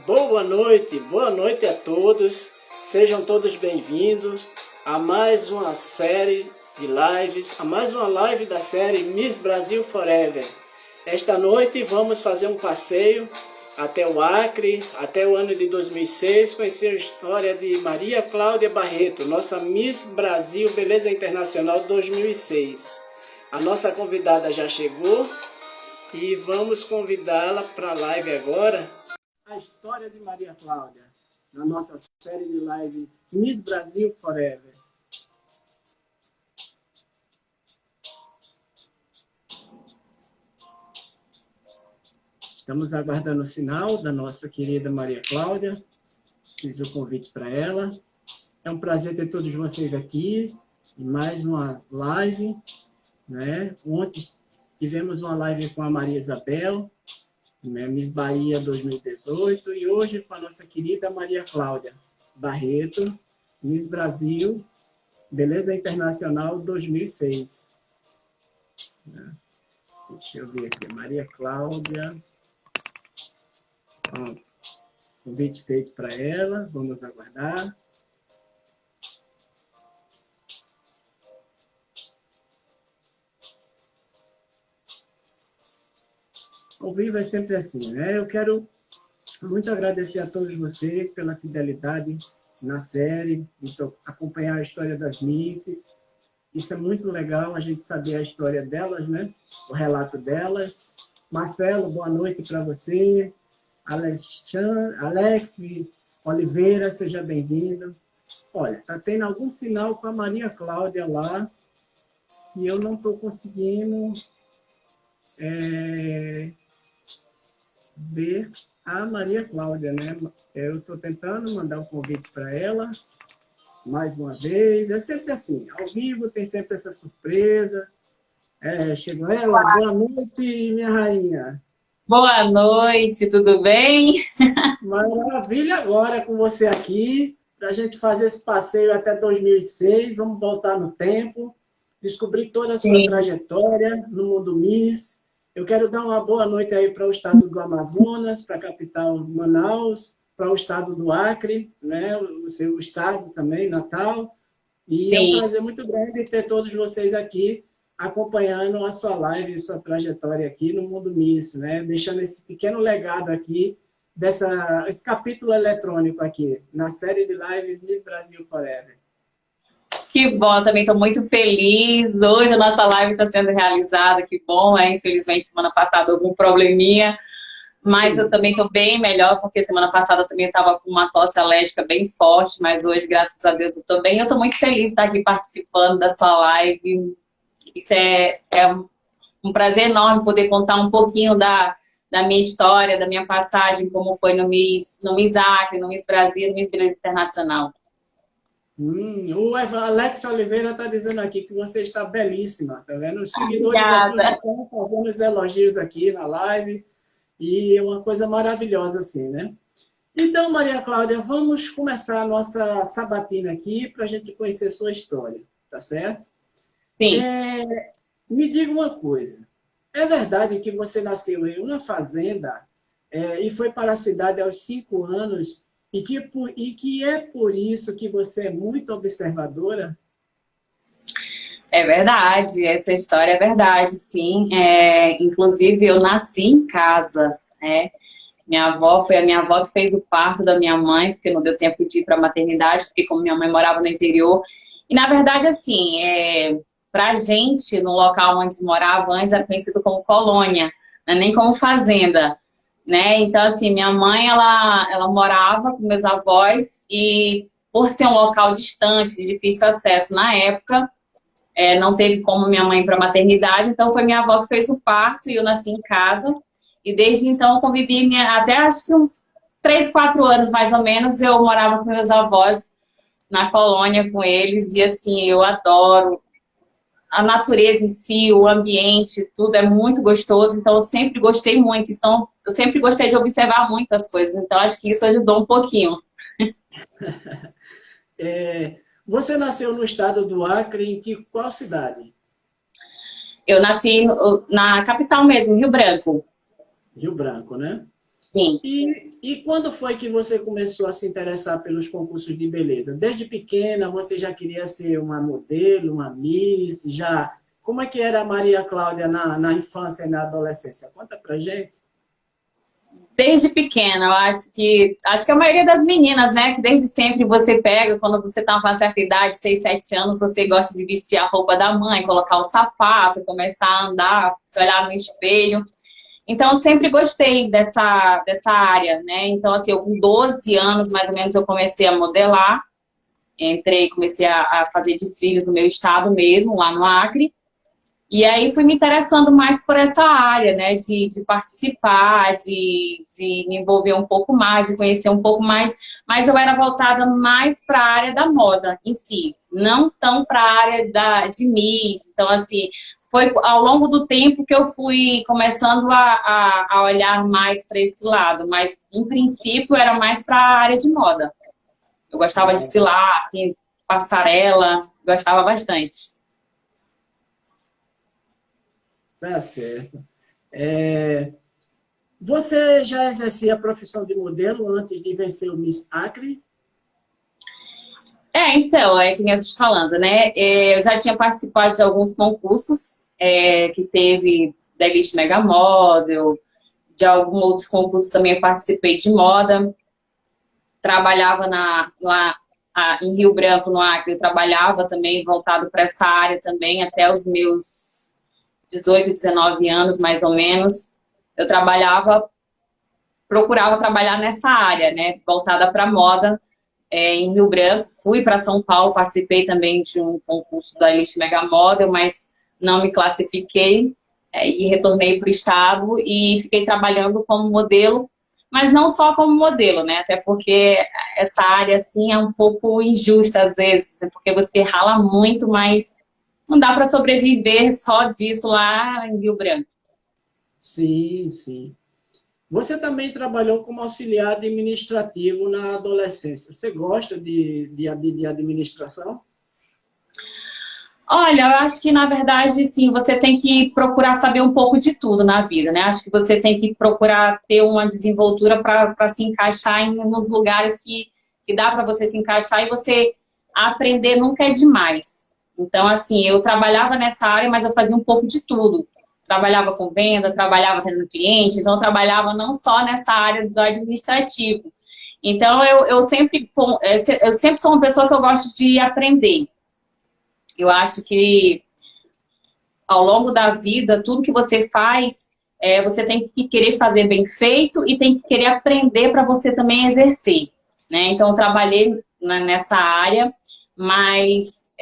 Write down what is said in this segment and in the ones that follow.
Boa noite a todos. Sejam todos bem-vindos a mais uma série de lives, a mais uma live da série Miss Brasil Forever. Esta noite vamos fazer um passeio até o Acre, até o ano de 2006, conhecer a história de Maria Cláudia Barreto, nossa Miss Brasil Beleza Internacional 2006. A nossa convidada já chegou e vamos convidá-la para a live agora. A história de Maria Cláudia, na nossa série de lives Miss Brasil Forever. Estamos aguardando o sinal da nossa querida Maria Cláudia. Fiz o convite para ela. É um prazer ter todos vocês aqui em mais uma live, né? Ontem tivemos uma live com a Maria Isabel, Miss Bahia 2018, e hoje com a nossa querida Maria Cláudia Barreto, Miss Brasil Beleza Internacional 2006. Deixa eu ver aqui, Maria Cláudia. Pronto. Convite feito para ela, vamos aguardar. Ao vivo é sempre assim, né? Eu quero muito agradecer a todos vocês pela fidelidade na série, de acompanhar a história das Misses. Isso é muito legal, a gente saber a história delas, né? O relato delas. Marcelo, boa noite para você. Alex Oliveira, seja bem-vindo. Olha, está tendo algum sinal com a Maria Cláudia lá, e eu não estou conseguindo ver a Maria Cláudia, né? Eu estou tentando mandar um convite para ela, mais uma vez. É sempre assim, ao vivo tem sempre essa surpresa. Chegou ela, boa noite, minha rainha. Boa noite, tudo bem? Maravilha agora com você aqui, para a gente fazer esse passeio até 2006. Vamos voltar no tempo, descobrir toda a sua Sim. trajetória no mundo Miss. Eu quero dar uma boa noite aí para o estado do Amazonas, para a capital Manaus, para o estado do Acre, né? O seu estado também, Natal. E é um Sim. prazer muito grande ter todos vocês aqui acompanhando a sua live, sua trajetória aqui no Mundo Miss, né? Deixando esse pequeno legado aqui, esse capítulo eletrônico aqui, na série de lives Miss Brasil Forever. Que bom, também estou muito feliz. Hoje a nossa live está sendo realizada, que bom, Infelizmente, semana passada houve um probleminha, mas eu Sim. também estou bem melhor, porque semana passada eu também estava com uma tosse alérgica bem forte, mas hoje, graças a Deus, eu estou bem. Eu estou muito feliz de estar aqui participando da sua live. Isso é um prazer enorme poder contar um pouquinho da minha história, da minha passagem, como foi no Miss Acre, no Miss Brasil, no Miss Beleza Internacional. O Alex Oliveira está dizendo aqui que você está belíssima, tá vendo? Os seguidores aqui já Obrigada. estão fazendo os elogios aqui na live, e é uma coisa maravilhosa assim, né? Então, Maria Cláudia, vamos começar a nossa sabatina aqui para a gente conhecer sua história, tá certo? Sim. Me diga uma coisa, é verdade que você nasceu em uma fazenda e foi para a cidade aos 5 anos e que é por isso que você é muito observadora? É verdade, essa história é verdade, sim. Inclusive, eu nasci em casa, né? Foi a minha avó que fez o parto da minha mãe, porque não deu tempo de ir para a maternidade, porque como minha mãe morava no interior. E, na verdade, assim, para a gente, no local onde morava antes, era conhecido como colônia, né? Nem como fazenda, né? Então, assim, minha mãe, ela morava com meus avós e, por ser um local distante, de difícil acesso na época, não teve como minha mãe ir para a maternidade, então foi minha avó que fez o parto e eu nasci em casa. E desde então eu convivi até acho que uns 3, 4 anos mais ou menos, eu morava com meus avós na colônia com eles. E assim, eu adoro a natureza em si, o ambiente, tudo é muito gostoso. Então eu sempre gostei muito. Então eu sempre gostei de observar muito as coisas. Então acho que isso ajudou um pouquinho. Você nasceu no estado do Acre, qual cidade? Eu nasci na capital mesmo, Rio Branco. Rio Branco, né? Sim. E quando foi que você começou a se interessar pelos concursos de beleza? Desde pequena você já queria ser uma modelo, uma Miss? Já... Como é que era a Maria Cláudia na infância e na adolescência? Conta pra gente. Desde pequena, eu acho que a maioria das meninas, né, que desde sempre você pega, quando você tá com uma certa idade, 6, 7 anos, você gosta de vestir a roupa da mãe, colocar o sapato, começar a andar, se olhar no espelho. Então, eu sempre gostei dessa área, né? Então, assim, eu com 12 anos, mais ou menos, eu comecei a modelar. Comecei a fazer desfiles no meu estado mesmo, lá no Acre. E aí fui me interessando mais por essa área, né? De participar, de me envolver um pouco mais, de conhecer um pouco mais. Mas eu era voltada mais para a área da moda em si, não tão para a área de Miss. Então, assim, foi ao longo do tempo que eu fui começando a olhar mais para esse lado. Mas, em princípio, era mais para a área de moda. Eu gostava de Ah, desfilar, assim, passarela, gostava bastante. tá certo. Você já exercia a profissão de modelo antes de vencer o Miss Acre? Então, é que nem eu tô te falando, né? Eu já tinha participado de alguns concursos que teve da Elite Mega Model, de alguns outros concursos também eu participei de moda. Trabalhava lá em Rio Branco, no Acre, eu trabalhava também voltado para essa área também, até os meus 18, 19 anos, mais ou menos. Eu procurava trabalhar nessa área, né? Voltada para moda em Rio Branco. Fui para São Paulo, participei também de um concurso da Elite Mega Model, mas não me classifiquei e retornei para o estado e fiquei trabalhando como modelo, mas não só como modelo, né? Até porque essa área assim é um pouco injusta às vezes, porque você rala muito, mas não dá para sobreviver só disso lá em Rio Branco. Sim, sim. Você também trabalhou como auxiliar administrativo na adolescência. Você gosta de administração? Olha, eu acho que na verdade, sim, você tem que procurar saber um pouco de tudo na vida, né? Acho que você tem que procurar ter uma desenvoltura para se encaixar nos lugares que dá para você se encaixar e você aprender nunca é demais. Então, assim, eu trabalhava nessa área, mas eu fazia um pouco de tudo. Trabalhava com venda, trabalhava atendendo cliente, então eu trabalhava não só nessa área do administrativo. Então, eu sempre sou uma pessoa que eu gosto de aprender. Eu acho que ao longo da vida, tudo que você faz, você tem que querer fazer bem feito e tem que querer aprender para você também exercer, né? Então, eu trabalhei nessa área, mas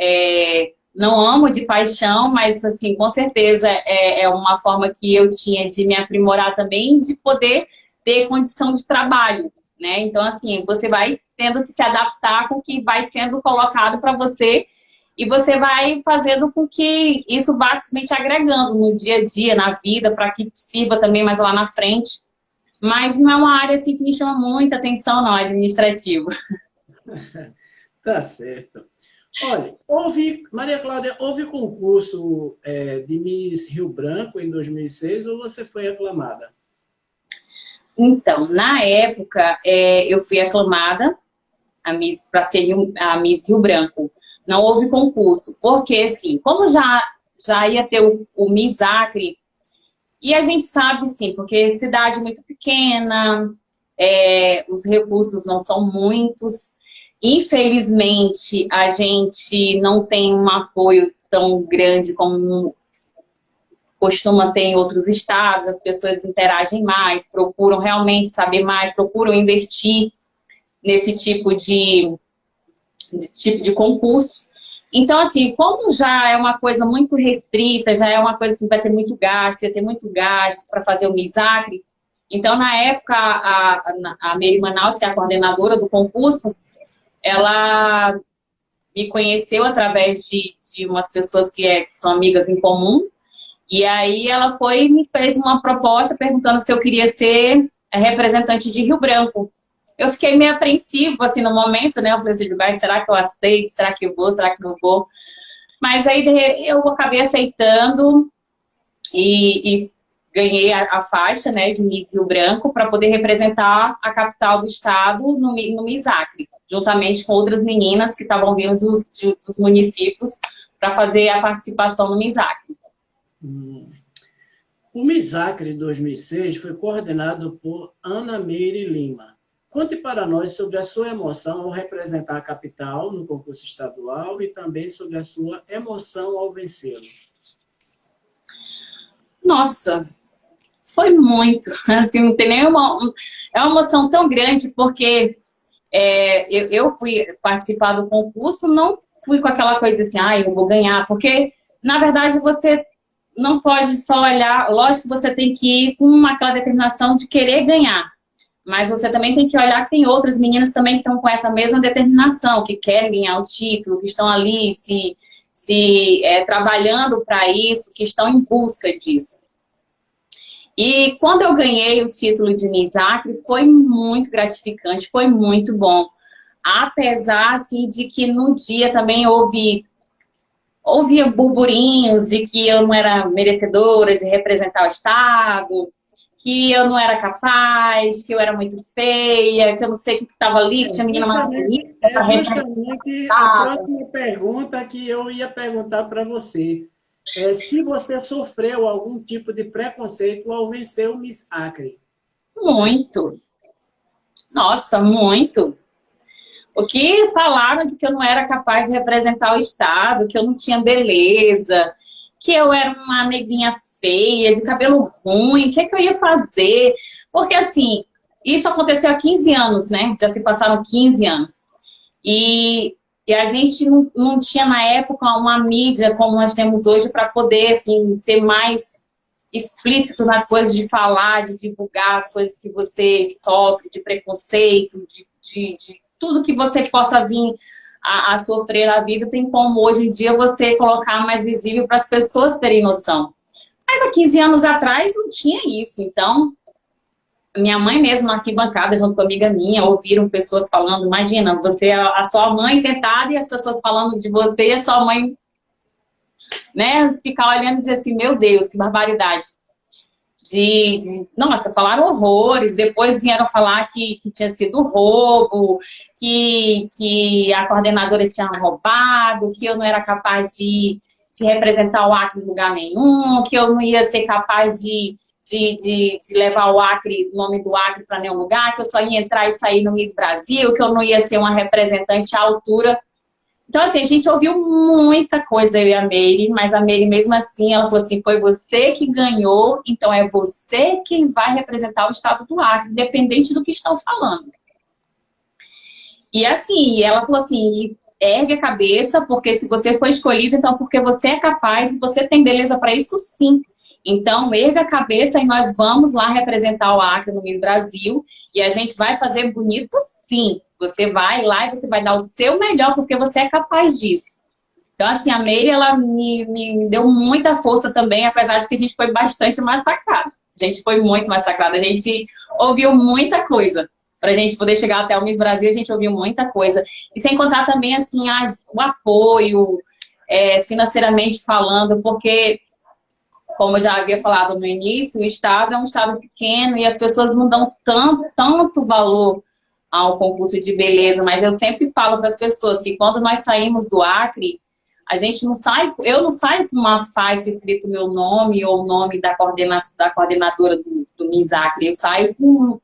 não amo de paixão, mas, assim, com certeza é uma forma que eu tinha de me aprimorar também, de poder ter condição de trabalho, né? Então, assim, você vai tendo que se adaptar com o que vai sendo colocado para você e você vai fazendo com que isso vá também te agregando no dia a dia, na vida, para que te sirva também mais lá na frente. Mas não é uma área assim que me chama muita atenção, não, administrativo. Tá certo. Olha, Maria Cláudia, houve concurso de Miss Rio Branco em 2006 ou você foi aclamada? Então, na época, eu fui aclamada para ser a Miss Rio Branco. Não houve concurso, porque assim, como já ia ter o Miss Acre, e a gente sabe, sim, porque cidade muito pequena, os recursos não são muitos. Infelizmente, a gente não tem um apoio tão grande como costuma ter em outros estados. As pessoas interagem mais, procuram realmente saber mais, procuram investir nesse tipo de concurso. Então, assim, como já é uma coisa muito restrita, já é uma coisa assim, vai ter muito gasto, ia ter muito gasto para fazer o MISACRE. Então, na época, a Mary Manaus, que é a coordenadora do concurso, ela me conheceu através de umas pessoas que são amigas em comum, e aí ela foi e me fez uma proposta perguntando se eu queria ser representante de Rio Branco. Eu fiquei meio apreensivo, assim, no momento, né? Eu falei assim, será que eu aceito? Será que eu vou? Será que não vou? Mas aí eu acabei aceitando e ganhei a faixa, né, de Miss Rio Branco para poder representar a capital do estado no Miss Acre, juntamente com outras meninas que estavam vindo dos municípios para fazer a participação no Miss Acre. O Miss Acre 2006 foi coordenado por Ana Meire Lima. Conte para nós sobre a sua emoção ao representar a capital no concurso estadual e também sobre a sua emoção ao vencê-lo. Nossa, foi muito, assim, não tem nenhuma... É uma emoção tão grande, porque eu fui participar do concurso, não fui com aquela coisa assim, eu vou ganhar, porque, na verdade, você não pode só olhar, lógico que você tem que ir com aquela determinação de querer ganhar, mas você também tem que olhar que tem outras meninas também que estão com essa mesma determinação, que querem ganhar o título, que estão ali trabalhando para isso, que estão em busca disso. E quando eu ganhei o título de Miss Acre, foi muito gratificante, foi muito bom. Apesar, assim, de que no dia também ouvia burburinhos de que eu não era merecedora de representar o estado, que eu não era capaz, que eu era muito feia, que eu não sei o que estava ali, que tinha menina mais bonita. Justamente a próxima pergunta que eu ia perguntar para você. Se você sofreu algum tipo de preconceito ao vencer o Miss Acre. Muito. Nossa, muito. O que falaram de que eu não era capaz de representar o estado, que eu não tinha beleza, que eu era uma neguinha feia, de cabelo ruim, o que eu ia fazer? Porque, assim, isso aconteceu há 15 anos, né? Já se passaram 15 anos. E a gente não tinha, na época, uma mídia como nós temos hoje para poder, assim, ser mais explícito nas coisas de falar, de divulgar as coisas que você sofre, de preconceito, de tudo que você possa vir a sofrer na vida, tem como hoje em dia você colocar mais visível para as pessoas terem noção. Mas há 15 anos atrás não tinha isso, então minha mãe mesmo na arquibancada, junto com uma amiga minha, ouviram pessoas falando, imagina, você, a sua mãe sentada e as pessoas falando de você e a sua mãe, né, ficar olhando e dizer assim, meu Deus, que barbaridade. Nossa, falaram horrores, depois vieram falar que tinha sido roubo, que a coordenadora tinha roubado, que eu não era capaz de representar o Acre em lugar nenhum, que eu não ia ser capaz de levar o Acre, o nome do Acre para nenhum lugar, que eu só ia entrar e sair no Miss Brasil, que eu não ia ser uma representante à altura. Então, assim, a gente ouviu muita coisa, eu e a Meire, mas a Meire, mesmo assim, ela falou assim, foi você que ganhou, então é você quem vai representar o estado do Acre, independente do que estão falando. E assim, ela falou assim, ergue a cabeça, porque se você foi escolhida, então porque você é capaz e você tem beleza para isso sim. Então, erga a cabeça e nós vamos lá representar o Acre no Miss Brasil e a gente vai fazer bonito sim. Você vai lá e você vai dar o seu melhor porque você é capaz disso. Então, assim, a Meire, ela me deu muita força também, apesar de que a gente foi bastante massacrada. A gente foi muito massacrada. A gente ouviu muita coisa. Para a gente poder chegar até o Miss Brasil, a gente ouviu muita coisa. E sem contar também, assim, o apoio, financeiramente falando, porque... Como eu já havia falado no início, o estado é um estado pequeno e as pessoas não dão tanto valor ao concurso de beleza, mas eu sempre falo para as pessoas que quando nós saímos do Acre, a gente não sai, eu não saio com uma faixa escrito meu nome ou o nome da coordenadora do Miss Acre, eu saio com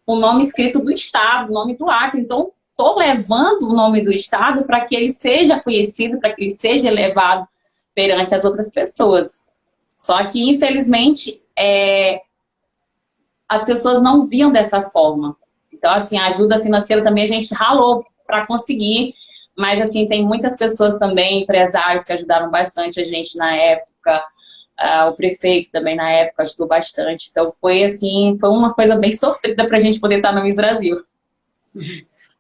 o nome escrito do estado, o nome do Acre, então estou levando o nome do estado para que ele seja conhecido, para que ele seja elevado perante as outras pessoas. Só que, infelizmente, as pessoas não viam dessa forma. Então, assim, a ajuda financeira também a gente ralou para conseguir, mas, assim, tem muitas pessoas também, empresários, que ajudaram bastante a gente na época, o prefeito também na época ajudou bastante. Então, foi, assim, foi uma coisa bem sofrida para a gente poder estar no Miss Brasil.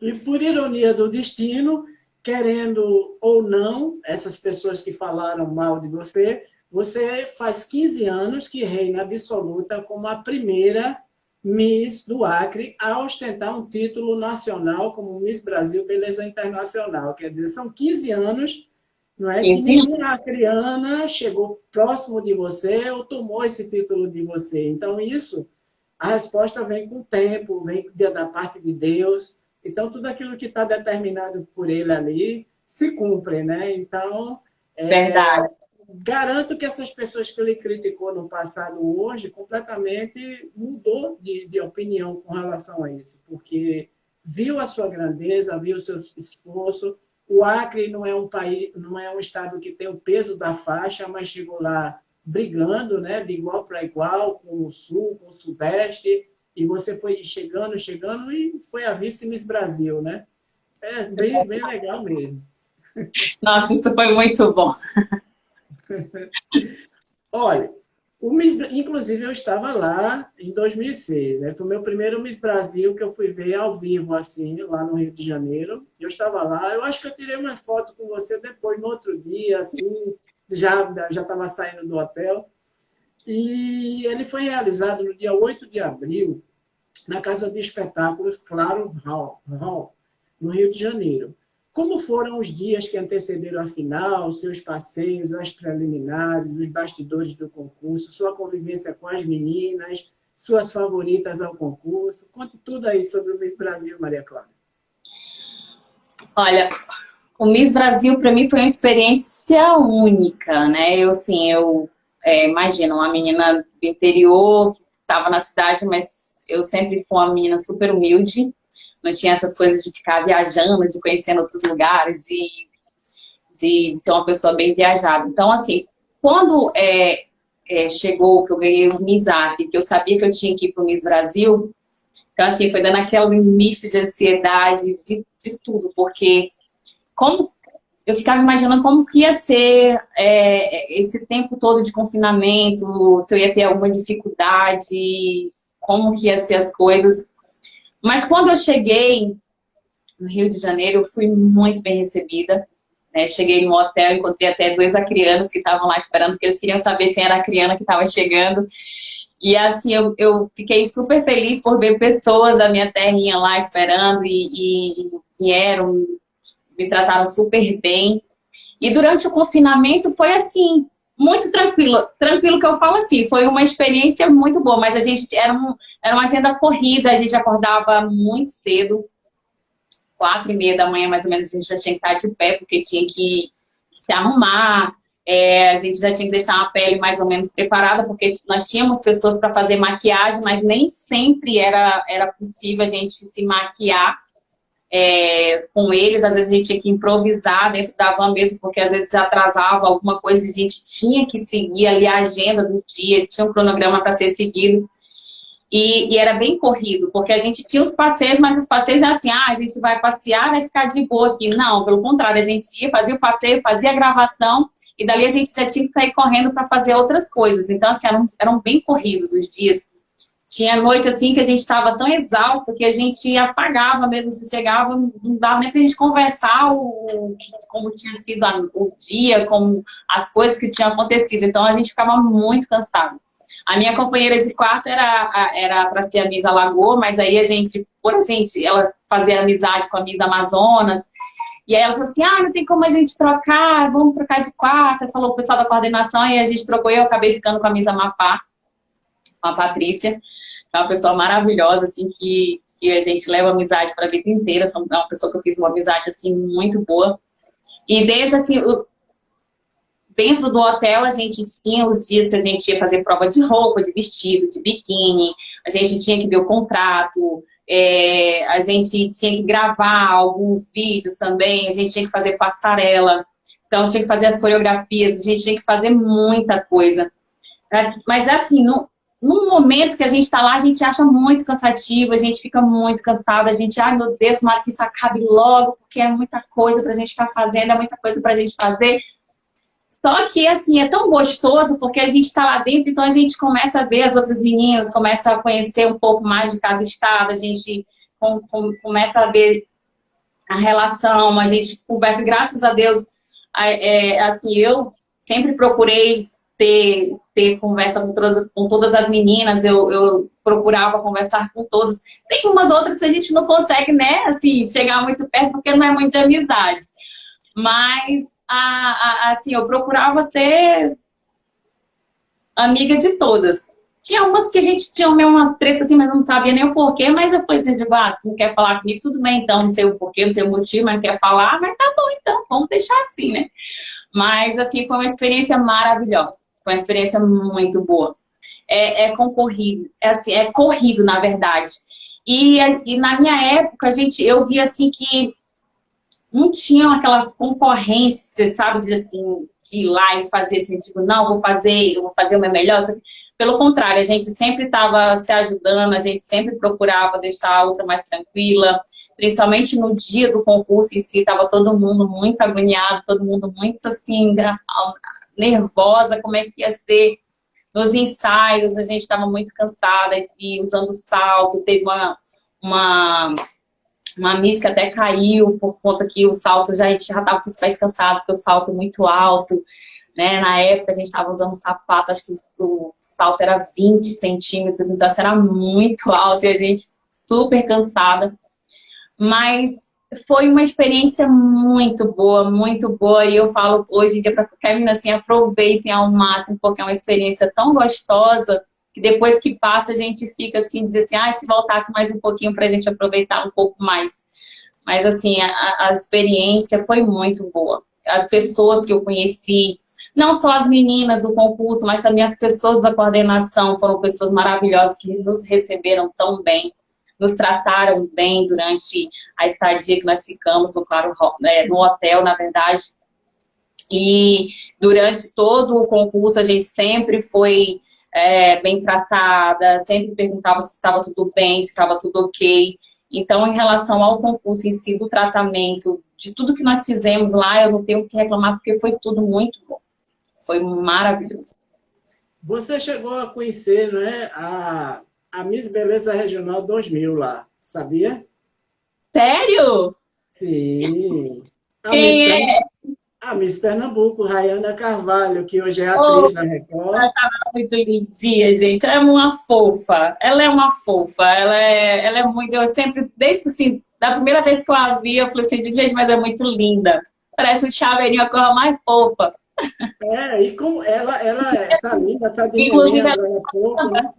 E, por ironia do destino, querendo ou não, essas pessoas que falaram mal de você faz 15 anos que reina absoluta como a primeira Miss do Acre a ostentar um título nacional como Miss Brasil Beleza Internacional. Quer dizer, são 15 anos Não é que 15 anos. nenhuma acriana chegou próximo de você ou tomou esse título de você. Então, isso, a resposta vem com o tempo, vem da parte de Deus. Então, tudo aquilo que está determinado por ele ali se cumpre, né? Então, Verdade. garanto que essas pessoas que ele criticou no passado, hoje, completamente mudou de opinião com relação a isso, porque viu a sua grandeza, viu o seu esforço. O Acre não é um país, não é um estado que tem o peso da faixa, mas chegou lá brigando, né, de igual para igual, com o Sul, com o Sudeste, e você foi chegando, chegando, e foi a vice-miss Brasil, né? É bem, bem legal mesmo. Nossa, isso foi muito bom. Olha, o Miss, inclusive eu estava lá em 2006, né? Foi o meu primeiro Miss Brasil que eu fui ver ao vivo, assim, lá no Rio de Janeiro. Eu estava lá, eu acho que eu tirei uma foto com você depois, no outro dia, assim, já estava saindo do hotel. E ele foi realizado no dia 8 de abril, na Casa de Espetáculos Claro Hall, no Rio de Janeiro. Como foram os dias que antecederam a final, seus passeios, as preliminares, os bastidores do concurso, sua convivência com as meninas, suas favoritas ao concurso? Conte tudo aí sobre o Miss Brasil, Maria Clara. Olha, o Miss Brasil para mim foi uma experiência única, né? Imagino, uma menina do interior que estava na cidade, mas eu sempre fui uma menina super humilde, não tinha essas coisas de ficar viajando, de conhecer outros lugares, de ser uma pessoa bem viajada. Então, assim, quando chegou que eu ganhei o Miss Acre, que eu sabia que eu tinha que ir para o Miss Brasil, então, assim, foi dando aquele misto de ansiedade, de tudo, porque como eu ficava imaginando como que ia ser esse tempo todo de confinamento, se eu ia ter alguma dificuldade, como que ia ser as coisas. Mas quando eu cheguei no Rio de Janeiro, eu fui muito bem recebida. Né? Cheguei no hotel, encontrei até dois acrianos que estavam lá esperando, porque eles queriam saber quem era a acriana que estava chegando. E assim, eu fiquei super feliz por ver pessoas da minha terrinha lá esperando e vieram, me trataram super bem. E durante o confinamento foi assim, muito tranquilo. Tranquilo que eu falo assim, foi uma experiência muito boa, mas a gente era uma agenda corrida, a gente acordava muito cedo, 4h30 da manhã mais ou menos, a gente já tinha que estar de pé, porque tinha que se arrumar, a gente já tinha que deixar a pele mais ou menos preparada, porque nós tínhamos pessoas para fazer maquiagem, mas nem sempre era possível a gente se maquiar com eles. Às vezes a gente tinha que improvisar dentro da van mesmo, porque às vezes atrasava alguma coisa, a gente tinha que seguir ali a agenda do dia, tinha um cronograma para ser seguido. E era bem corrido, porque a gente tinha os passeios, mas os passeios eram assim, a gente vai passear, vai ficar de boa aqui. Não, pelo contrário, a gente ia, fazia o passeio, fazia a gravação, e dali a gente já tinha que sair correndo para fazer outras coisas. Então, assim, eram bem corridos os dias. Tinha noite, assim, que a gente estava tão exausto que a gente apagava mesmo, se chegava, não dava nem pra gente conversar como tinha sido o dia, como as coisas que tinham acontecido. Então, a gente ficava muito cansado. A minha companheira de quarto era para ser a Miss Alagoa, mas aí ela fazia amizade com a Miss Amazonas, e aí ela falou assim, não tem como a gente trocar, vamos trocar de quarto. Falou o pessoal da coordenação, e a gente trocou, e eu acabei ficando com a Miss Amapá, com a Patrícia, que é uma pessoa maravilhosa, assim, que a gente leva amizade para a vida inteira. É uma pessoa que eu fiz uma amizade, assim, muito boa. E dentro do hotel, a gente tinha os dias que a gente ia fazer prova de roupa, de vestido, de biquíni, a gente tinha que ver o contrato, a gente tinha que gravar alguns vídeos também, a gente tinha que fazer passarela, então tinha que fazer as coreografias, a gente tinha que fazer muita coisa. Mas assim, num momento que a gente está lá, a gente acha muito cansativo, a gente fica muito cansado, a gente, meu Deus, tomara que isso acabe logo, porque é muita coisa pra gente estar fazendo, é muita coisa pra gente fazer. Só que, assim, é tão gostoso, porque a gente está lá dentro, então a gente começa a ver as outras meninas, começa a conhecer um pouco mais de cada estado, a gente começa a ver a relação, a gente conversa, graças a Deus, assim, eu sempre procurei ter conversa com todas as meninas, eu procurava conversar com todos. Tem umas outras que a gente não consegue, né, assim, chegar muito perto, porque não é muito de amizade. Mas assim, eu procurava ser amiga de todas. Tinha umas que a gente tinha meio umas tretas assim, mas não sabia nem o porquê, mas eu falei assim, digo, não quer falar comigo, tudo bem então, não sei o porquê, não sei o motivo, mas não quer falar, mas tá bom então, vamos deixar assim, né? Mas, assim, foi uma experiência maravilhosa, foi uma experiência muito boa. É concorrido, assim, é corrido, na verdade. E na minha época, eu via assim que não tinham aquela concorrência, sabe, de assim, de ir lá e fazer assim, tipo, não, eu vou fazer o meu melhor. Pelo contrário, a gente sempre estava se ajudando, a gente sempre procurava deixar a outra mais tranquila, principalmente no dia do concurso em si, estava todo mundo muito agoniado, todo mundo muito assim, nervosa, como é que ia ser. Nos ensaios, a gente estava muito cansada e usando salto, teve uma miss que até caiu por conta que o salto, a gente já estava com os pés cansados, porque o salto é muito alto, né? Na época a gente estava usando sapato, acho que o salto era 20 centímetros, então assim, era muito alto e a gente super cansada. Mas foi uma experiência muito boa, e eu falo hoje em dia para qualquer menina assim, aproveitem ao máximo, porque é uma experiência tão gostosa, que depois que passa a gente fica assim, dizer assim, se voltasse mais um pouquinho para a gente aproveitar um pouco mais. Mas assim, a experiência foi muito boa. As pessoas que eu conheci, não só as meninas do concurso, mas também as pessoas da coordenação, foram pessoas maravilhosas que nos receberam tão bem, nos trataram bem durante a estadia que nós ficamos no hotel, na verdade. E durante todo o concurso a gente sempre foi bem tratada, sempre perguntava se estava tudo bem, se estava tudo ok. Então, em relação ao concurso em si, do tratamento, de tudo que nós fizemos lá, eu não tenho o que reclamar, porque foi tudo muito bom. Foi maravilhoso. Você chegou a conhecer, né, a Miss Beleza Regional 2000 lá, sabia? Sério? Sim. Quem é? A Miss Pernambuco, Rayana Carvalho, que hoje é atriz na Ela Record. estava muito lindinha, gente. Ela é uma fofa. Ela é uma fofa. Ela é muito. Eu sempre, desde assim, da primeira vez que eu a vi, eu falei assim, gente, mas é muito linda. Parece um chaveirinho, a cor mais fofa. E como tá linda, tá de neném Inclusive, ela agora há pouco, né?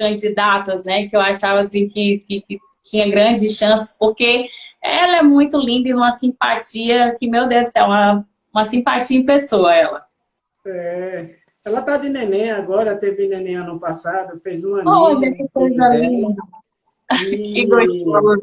candidatas, né? Que eu achava assim que tinha grandes chances, porque ela é muito linda e uma simpatia que, meu Deus do céu, uma simpatia em pessoa, ela. Ela tá de neném agora, teve neném ano passado, fez um Olha aninho, que filho coisa dela. linda. Que E gostoso.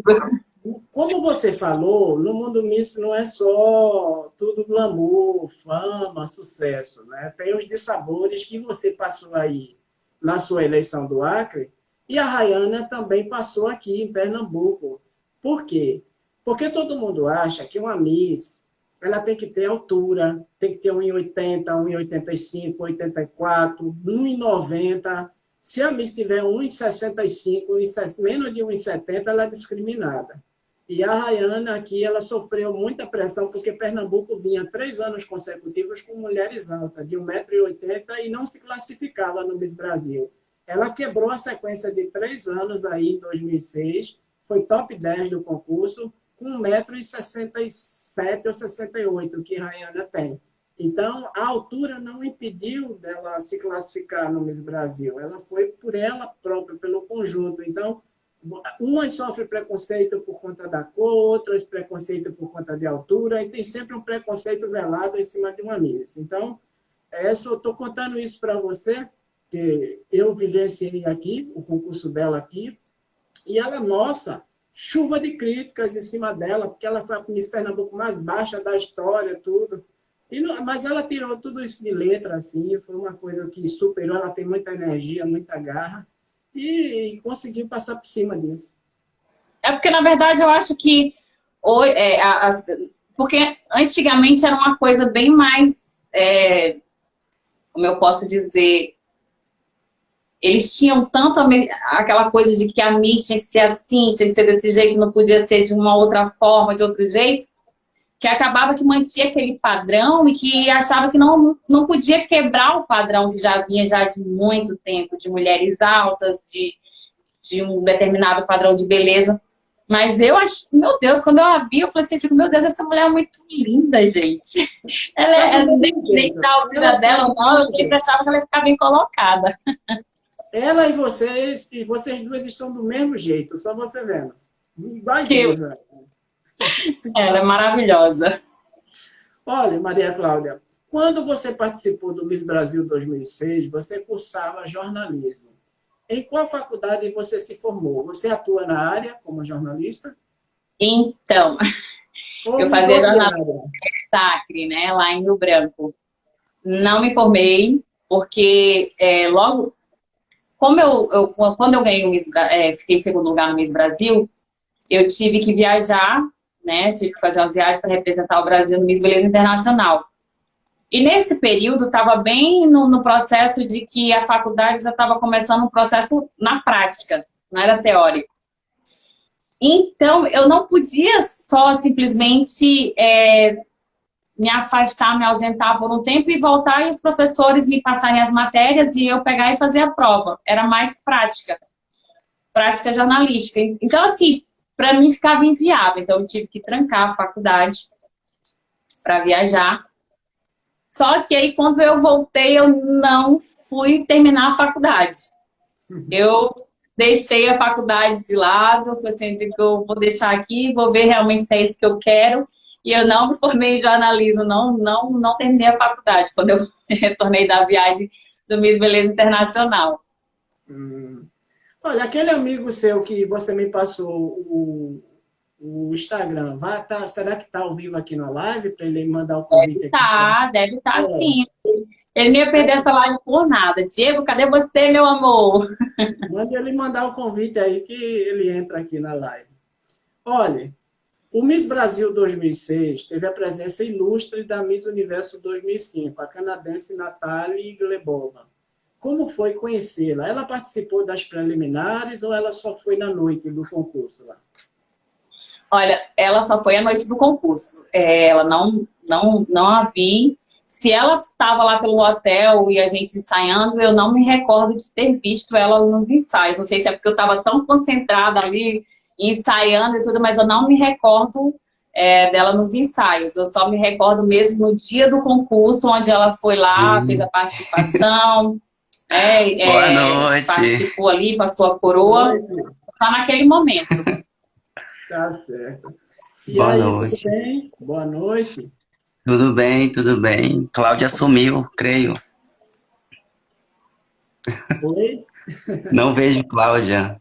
como você falou, no mundo Miss não é só tudo glamour, fama, sucesso, né? Tem os dissabores que você passou aí na sua eleição do Acre, e a Rayana também passou aqui em Pernambuco. Por quê? Porque todo mundo acha que uma Miss, ela tem que ter altura, tem que ter 1,80, 1,85, 84, 1,90. Se a Miss tiver 1,65, menos de 1,70, ela é discriminada. E a Rayana aqui, ela sofreu muita pressão, porque Pernambuco vinha 3 anos consecutivos com mulheres altas, de 1,80 m, e não se classificava no Miss Brasil. Ela quebrou a sequência de 3 anos aí em 2006, foi top 10 do concurso, com 1,67 m ou 68 que a Rayana tem. Então, a altura não impediu dela se classificar no Miss Brasil. Ela foi por ela própria, pelo conjunto. Então, umas sofrem preconceito por conta da cor, outras preconceito por conta de altura, e tem sempre um preconceito velado em cima de uma Miss. Então, eu estou contando isso para você, que eu vivenciei aqui, o concurso dela aqui, e ela, nossa, chuva de críticas em cima dela, porque ela foi a Miss Pernambuco mais baixa da história, tudo. Mas ela tirou tudo isso de letra, assim, foi uma coisa que superou, ela tem muita energia, muita garra, e conseguiu passar por cima disso. É porque, na verdade, eu acho que porque antigamente era uma coisa bem mais, como eu posso dizer, eles tinham tanto aquela coisa de que a Miss tinha que ser assim, tinha que ser desse jeito, não podia ser de uma outra forma, de outro jeito, que acabava que mantinha aquele padrão e que achava que não podia quebrar o padrão que já vinha já de muito tempo, de mulheres altas, de um determinado padrão de beleza. Mas eu acho, meu Deus, quando eu a vi, eu falei assim, eu digo, meu Deus, essa mulher é muito linda, gente. Nem da altura dela, não, eu sempre achava que ela ficava bem colocada. Ela e vocês duas estão do mesmo jeito, só você vendo. Que Iguaizinhos, né? ela é maravilhosa. Olha, Maria Cláudia, quando você participou do Miss Brasil 2006, você cursava jornalismo. Em qual faculdade você se formou? Você atua na área como jornalista? Então, Ou eu fazia mudou de jornalismo área? Sacre, né, lá em Rio Branco. Não me formei, porque logo, como quando eu ganhei o fiquei em segundo lugar no Miss Brasil, eu tive que viajar, né? Tive que fazer uma viagem para representar o Brasil no Miss Beleza Internacional. E nesse período estava bem no processo de que a faculdade já estava começando um processo na prática, não era teórico. Então, eu não podia só simplesmente me afastar, me ausentar por um tempo e voltar e os professores me passarem as matérias e eu pegar e fazer a prova. Era mais prática, prática jornalística. Então, assim, para mim ficava inviável. Então, eu tive que trancar a faculdade para viajar. Só que aí, quando eu voltei, eu não fui terminar a faculdade. Eu deixei a faculdade de lado, falei assim, eu vou deixar aqui, vou ver realmente se é isso que eu quero. E eu não me formei em jornalismo, não terminei a faculdade, quando eu retornei da viagem do Miss Beleza Internacional. Olha, aquele amigo seu que você me passou o Instagram, será que está ao vivo aqui na live para ele mandar o convite aqui? Deve estar É, sim. Ele não ia perder essa live por nada. Diego, cadê você, meu amor? mande ele mandar o convite aí que ele entra aqui na live. Olha, o Miss Brasil 2006 teve a presença ilustre da Miss Universo 2005, a canadense Natalie Glebova. Como foi conhecê-la? Ela participou das preliminares ou ela só foi na noite do concurso lá? Olha, ela só foi à noite do concurso. Ela não a vi. Se ela estava lá pelo hotel e a gente ensaiando, eu não me recordo de ter visto ela nos ensaios. Não sei se é porque eu estava tão concentrada ali, ensaiando e tudo, mas eu não me recordo dela nos ensaios. Eu só me recordo mesmo no dia do concurso, onde ela foi lá, fez a Gente, participação, boa noite. participou ali, passou a coroa, Noite. só naquele momento. Tá certo. E Boa aí, tudo noite. bem? Boa noite. Tudo bem, tudo bem. Cláudia sumiu, creio. Oi? Não vejo Cláudia.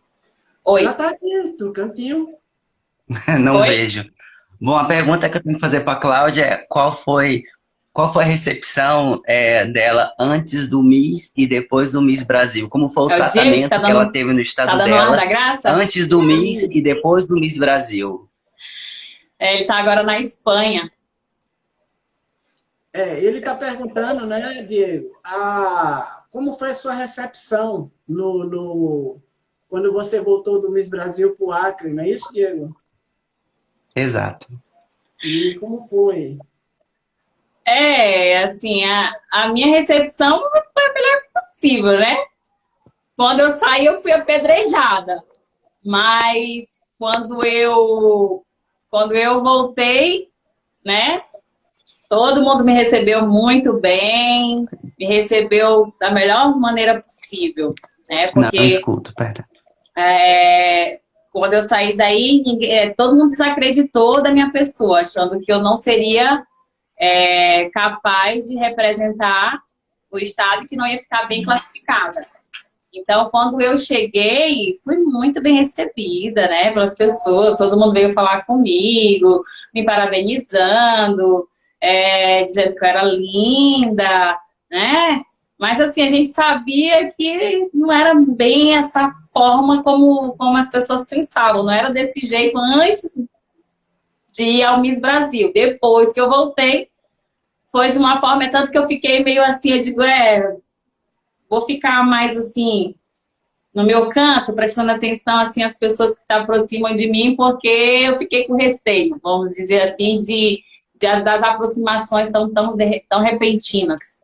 Oi, Ela tá aqui, no cantinho. Não oi? vejo. Bom, a pergunta que eu tenho que fazer para Cláudia é qual foi a recepção dela antes do Miss e depois do Miss Brasil? Como foi o É o Diego que tratamento que ela teve no tá estado dando ar dela da graça? antes do Miss e Isso. depois do Miss Brasil? Ele tá agora na Espanha. Ele está perguntando, né, Diego, como foi a sua recepção quando você voltou do Miss Brasil para o Acre, não é isso, Diego? Exato. E como foi? Assim, a minha recepção foi a melhor possível, né? Quando eu saí, eu fui apedrejada. Mas quando eu voltei, né? Todo mundo me recebeu muito bem, me recebeu da melhor maneira possível, né? Não Porque escuto, pera. quando eu saí daí, todo mundo desacreditou da minha pessoa, achando que eu não seria capaz de representar o estado e que não ia ficar bem classificada. Então, quando eu cheguei, fui muito bem recebida, né, pelas pessoas. Todo mundo veio falar comigo, me parabenizando, dizendo que eu era linda, né? Mas, assim, a gente sabia que não era bem essa forma como as pessoas pensavam. Não era desse jeito antes de ir ao Miss Brasil. Depois que eu voltei, foi de uma forma, tanto que eu fiquei meio assim, eu digo, vou ficar mais assim, no meu canto, prestando atenção assim às pessoas que se aproximam de mim, porque eu fiquei com receio, vamos dizer assim, das aproximações tão repentinas.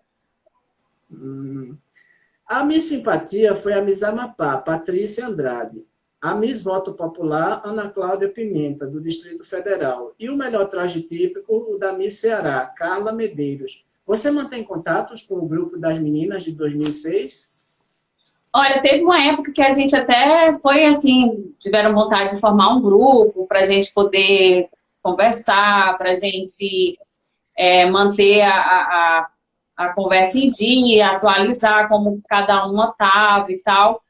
A Miss Simpatia foi a Miss Amapá, Patrícia Andrade. a Miss Voto Popular, Ana Cláudia Pimenta, do Distrito Federal. E o melhor traje típico, o da Miss Ceará, Carla Medeiros. Você mantém contatos com o grupo das meninas de 2006? Olha, teve uma época que a gente até foi assim, tiveram vontade de formar um grupo para a gente poder conversar, para a gente manter a conversa em dia, atualizar como cada uma estava e tal.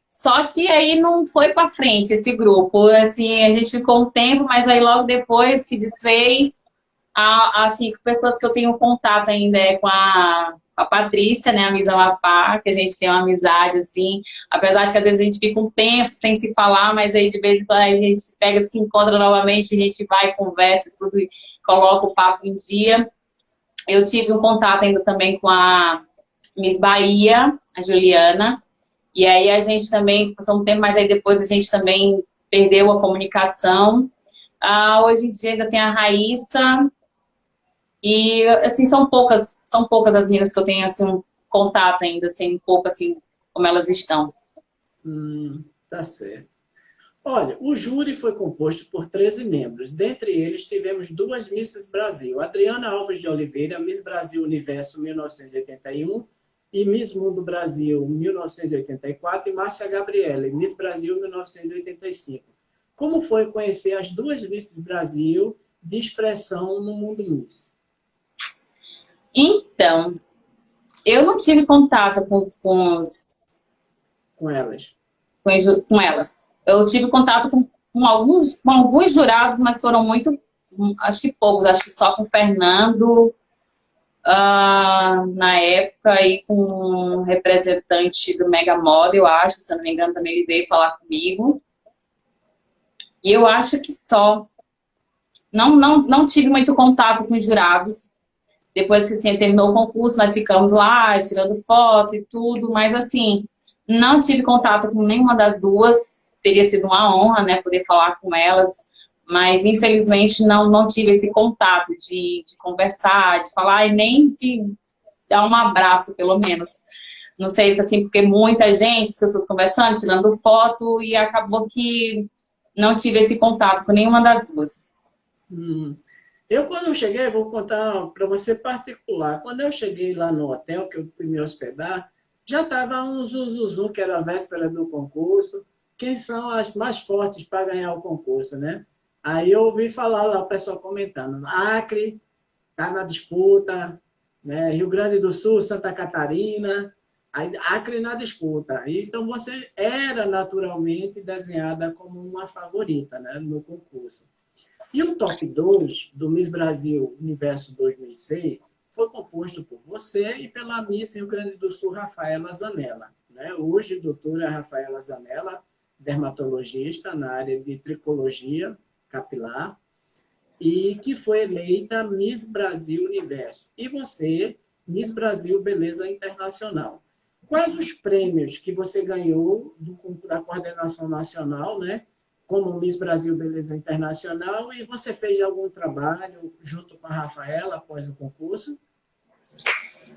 Só que aí não foi para frente esse grupo. Assim, a gente ficou um tempo, mas aí logo depois se desfez. Assim, pessoas que eu tenho contato ainda é com a Patrícia, né, a Miss Amapá, que a gente tem uma amizade, assim, apesar de que às vezes a gente fica um tempo sem se falar, mas aí de vez em quando a gente pega, se encontra novamente, a gente vai, conversa tudo e coloca o papo em dia. Eu tive um contato ainda também com a Miss Bahia, a Juliana, e aí a gente também, passou um tempo, mas aí depois a gente também perdeu a comunicação. Hoje em dia ainda tem a Raíssa, e assim, são poucas as meninas que eu tenho assim, um contato ainda, assim, um pouco assim, como elas estão. Tá certo. Olha, o júri foi composto por 13 membros. Dentre eles, tivemos 2 Misses Brasil. Adriana Alves de Oliveira, Miss Brasil Universo 1981 e Miss Mundo Brasil 1984, e Márcia Gabriele, Miss Brasil 1985. Como foi conhecer as 2 Misses Brasil de expressão no mundo Miss? Então, eu não tive contato com elas. Com elas. Eu tive contato com alguns jurados, mas foram muito, acho que poucos, acho que só com o Fernando, na época, e com um representante do Mega Model, eu acho, se eu não me engano, também ele veio falar comigo. E eu acho que só. Não tive muito contato com os jurados. Depois que assim, terminou o concurso, nós ficamos lá, tirando foto e tudo, mas assim, não tive contato com nenhuma das duas. Teria sido uma honra, né, poder falar com elas, mas infelizmente não tive esse contato de conversar, de falar, e nem de dar um abraço, pelo menos. Não sei se assim, porque muita gente, as pessoas conversando, tirando foto, e acabou que não tive esse contato com nenhuma das duas. Eu, quando eu cheguei, vou contar para você particular. Quando eu cheguei lá no hotel, que eu fui me hospedar, já estava um zuzuzum, que era a véspera do concurso. Quem são as mais fortes para ganhar o concurso, né? Aí eu ouvi falar lá o pessoal comentando. Acre está na disputa, né? Rio Grande do Sul, Santa Catarina, Acre na disputa. Então você era naturalmente desenhada como uma favorita, né, no concurso. E o top 2 do Miss Brasil Universo 2006 foi composto por você e pela Miss Rio Grande do Sul, Rafaela Zanella. Né? Hoje, doutora Rafaela Zanella, dermatologista na área de tricologia capilar, e que foi eleita Miss Brasil Universo. E você, Miss Brasil Beleza Internacional. Quais os prêmios que você ganhou da coordenação nacional, né? Como Miss Brasil Beleza Internacional, e você fez algum trabalho junto com a Rafaela após o concurso?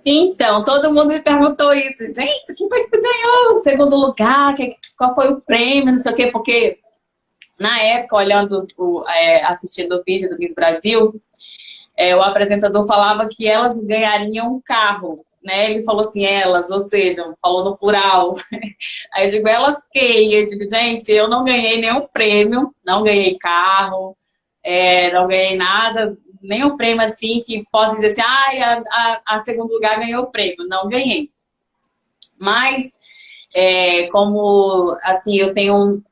Então, todo mundo me perguntou isso. Gente, o que foi que tu ganhou? Segundo lugar, qual foi o prêmio, não sei o quê, porque na época, olhando, assistindo o vídeo do Miss Brasil, o apresentador falava que elas ganhariam um carro, né? Ele falou assim, elas, ou seja, falou no plural. Aí eu digo, elas quem? Eu digo, gente, eu não ganhei nenhum prêmio, não ganhei carro, não ganhei nada, nenhum prêmio assim que possa dizer assim, a segundo lugar ganhou o prêmio. Não ganhei. Mas, como, assim, eu tenho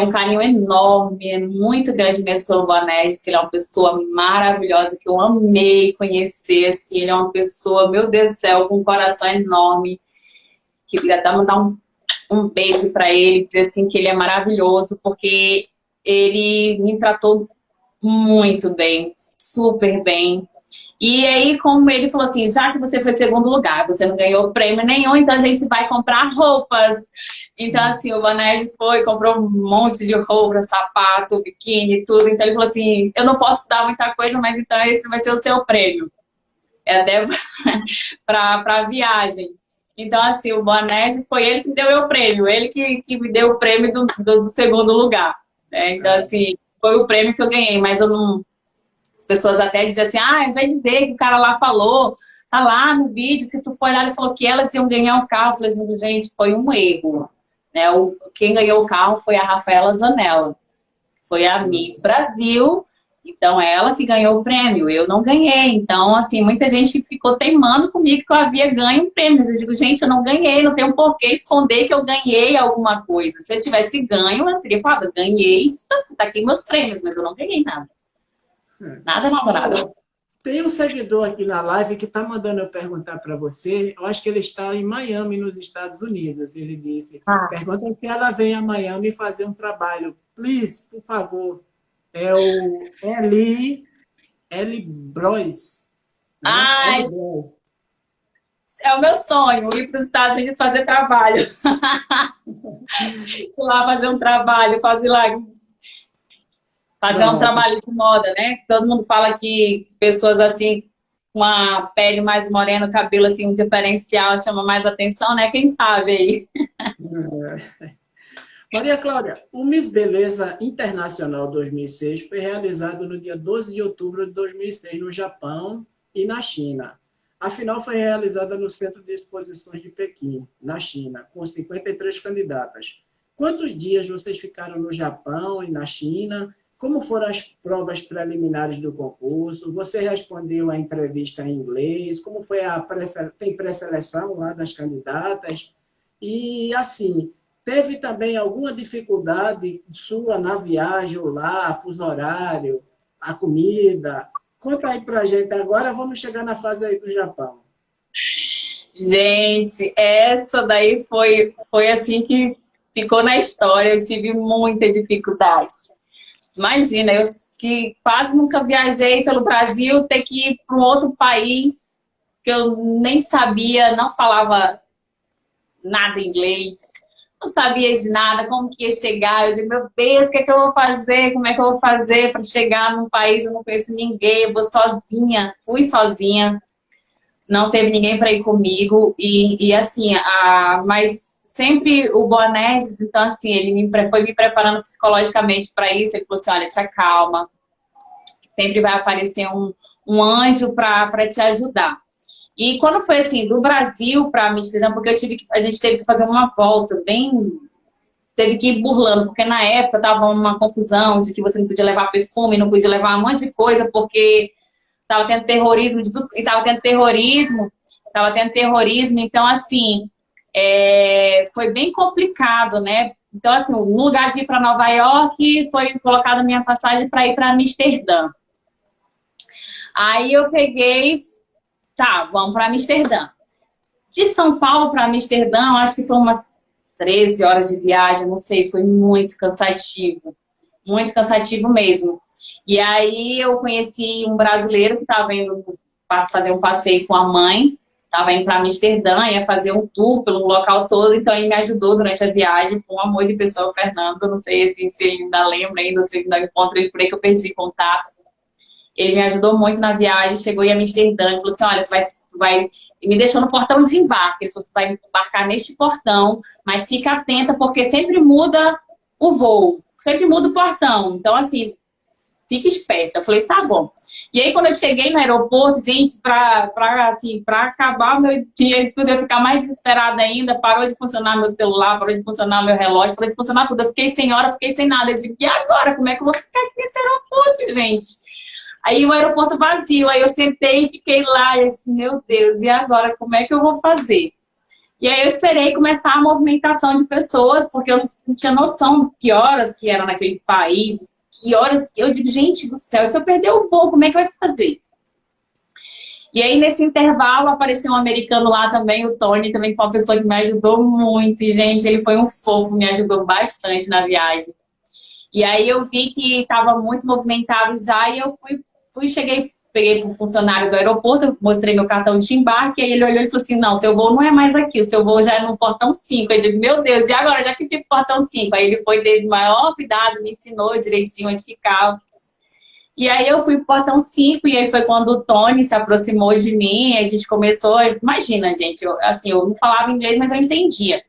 um carinho enorme, muito grande mesmo pelo Boanerges, que ele é uma pessoa maravilhosa, que eu amei conhecer, assim, ele é uma pessoa, meu Deus do céu, com um coração enorme, que eu queria até mandar um beijo para ele, dizer assim que ele é maravilhoso, porque ele me tratou muito bem, super bem. E aí, como ele falou assim, já que você foi segundo lugar, você não ganhou prêmio nenhum, então a gente vai comprar roupas. Então, assim, o Boanerges comprou um monte de roupa, sapato, biquíni, tudo. Então ele falou assim, eu não posso dar muita coisa, mas então esse vai ser o seu prêmio. É até para a viagem. Então, assim, o Boanerges foi ele que me deu o prêmio, ele que me deu o prêmio do segundo lugar. Né? Então, assim, foi o prêmio que eu ganhei, mas eu não... As pessoas até dizem assim, vai dizer que o cara lá falou, tá lá no vídeo, se tu for olhar, ele falou que elas iam ganhar o carro. Eu falei assim, gente, foi um erro. Né? Quem ganhou o carro foi a Rafaela Zanella. Foi a Miss Brasil, então ela que ganhou o prêmio, eu não ganhei. Então, assim, muita gente ficou teimando comigo que eu havia ganho um prêmio. Mas eu digo, gente, eu não ganhei, não tenho por que esconder que eu ganhei alguma coisa. Se eu tivesse ganho, eu teria falado, ganhei, tá aqui meus prêmios, mas eu não ganhei nada. Nada, nada, nada. Tem um seguidor aqui na live que está mandando eu perguntar para você. Eu acho que ele está em Miami, nos Estados Unidos. Ele disse, pergunta se ela vem a Miami fazer um trabalho. Please, por favor. É o Eli Brois. Né? Ai, é o meu sonho, ir para os Estados Unidos fazer trabalho. Ir lá fazer um trabalho, fazer um trabalho de moda, né? Todo mundo fala que pessoas assim, com a pele mais morena, cabelo assim, um diferencial, chama mais atenção, né? Quem sabe aí? Maria Cláudia, o Miss Beleza Internacional 2006 foi realizado no dia 12 de outubro de 2006 no Japão e na China. A final foi realizada no Centro de Exposições de Pequim, na China, com 53 candidatas. Quantos dias vocês ficaram no Japão e na China? Como foram as provas preliminares do concurso? Você respondeu a entrevista em inglês? Como foi tem pré-seleção lá das candidatas? E, assim, teve também alguma dificuldade sua na viagem lá, fuso horário, a comida? Conta aí pra gente. Agora vamos chegar na fase aí do Japão. Gente, essa daí foi assim que ficou na história. Eu tive muita dificuldade. Imagina, eu que quase nunca viajei pelo Brasil, ter que ir para um outro país que eu nem sabia, não falava nada inglês, não sabia de nada, como que ia chegar. Eu digo, meu Deus, o que é que eu vou fazer? Como é que eu vou fazer para chegar num país eu não conheço ninguém? Eu vou sozinha, fui sozinha, não teve ninguém para ir comigo. E assim, mas sempre o Boanerges, então assim, ele foi me preparando psicologicamente para isso. Ele falou assim, olha, te acalma, sempre vai aparecer um anjo para te ajudar. E quando foi assim, do Brasil para Amsterdã, porque a gente teve que fazer uma volta teve que ir burlando, porque na época tava uma confusão de que você não podia levar perfume, não podia levar um monte de coisa, porque tava tendo terrorismo, tava tendo terrorismo, então assim, foi bem complicado, né? Então assim, no lugar de ir para Nova York, foi colocada a minha passagem para ir para Amsterdã. Aí eu peguei, tá, vamos para Amsterdã. De São Paulo para Amsterdã, eu acho que foi umas 13 horas de viagem, não sei, foi muito cansativo mesmo. E aí eu conheci um brasileiro que estava indo fazer um passeio com a mãe, estava indo para Amsterdã, ia fazer um tour pelo local todo, então ele me ajudou durante a viagem, foi um amor de pessoa, o Fernando, não sei assim, se ele ainda lembra ainda, se ainda encontro ele por aí que eu perdi contato. Ele me ajudou muito na viagem, chegou em Amsterdã, ele falou assim, olha, tu vai... E me deixou no portão de embarque, ele falou, você vai embarcar neste portão, mas fica atenta, porque sempre muda o voo, sempre muda o portão, então assim, fica esperta. Eu falei, tá bom. E aí quando eu cheguei no aeroporto, gente, pra acabar o meu dia e tudo, eu ficar mais desesperada ainda, parou de funcionar meu celular, parou de funcionar meu relógio, parou de funcionar tudo, eu fiquei sem hora, fiquei sem nada, eu digo, e agora, como é que eu vou ficar aqui nesse aeroporto, gente? Aí o aeroporto vazio, aí eu sentei e fiquei lá, e assim, meu Deus, e agora, como é que eu vou fazer? E aí eu esperei começar a movimentação de pessoas, porque eu não tinha noção de que horas que era naquele país, que horas, eu digo, gente do céu, se eu perder o voo, como é que vai fazer? E aí nesse intervalo apareceu um americano lá também, o Tony, também foi uma pessoa que me ajudou muito, e gente, ele foi um fofo, me ajudou bastante na viagem. E aí eu vi que estava muito movimentado já, e eu peguei pro funcionário do aeroporto, mostrei meu cartão de embarque, aí ele olhou e falou assim, não, seu voo não é mais aqui, o seu voo já é no portão 5. Eu digo, meu Deus, e agora, já que fica no portão 5? Aí ele foi, teve maior cuidado, me ensinou direitinho onde ficava. E aí eu fui pro portão 5 e aí foi quando o Tony se aproximou de mim, a gente começou, imagina, gente, eu não falava inglês, mas eu entendia.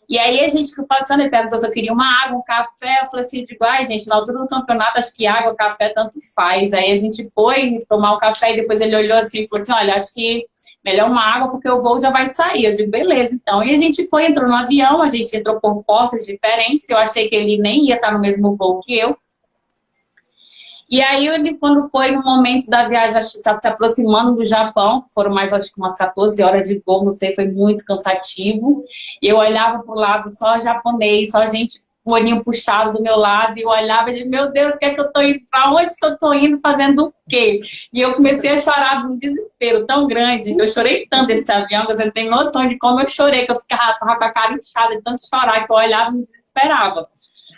E aí a gente foi passando, ele perguntou se eu queria uma água, um café, eu falei assim, digo, ai gente, na altura do campeonato acho que água, café, tanto faz. Aí a gente foi tomar o café e depois ele olhou assim e falou assim, olha, acho que melhor uma água porque o voo já vai sair. Eu digo, beleza, então. E a gente foi, entrou no avião, a gente entrou por portas diferentes, eu achei que ele nem ia estar no mesmo voo que eu. E aí, ele, quando foi no momento da viagem, estava se aproximando do Japão, foram mais, acho que umas 14 horas de voo, não sei, foi muito cansativo. E eu olhava para o lado, só japonês, só gente com o olhinho puxado do meu lado, e eu olhava e dizia, meu Deus, o que é que eu estou indo? Para onde que eu estou indo? Fazendo o quê? E eu comecei a chorar de um desespero tão grande, eu chorei tanto nesse avião, que você não tem noção de como eu chorei, que eu ficava com a cara inchada de tanto chorar, que eu olhava e me desesperava.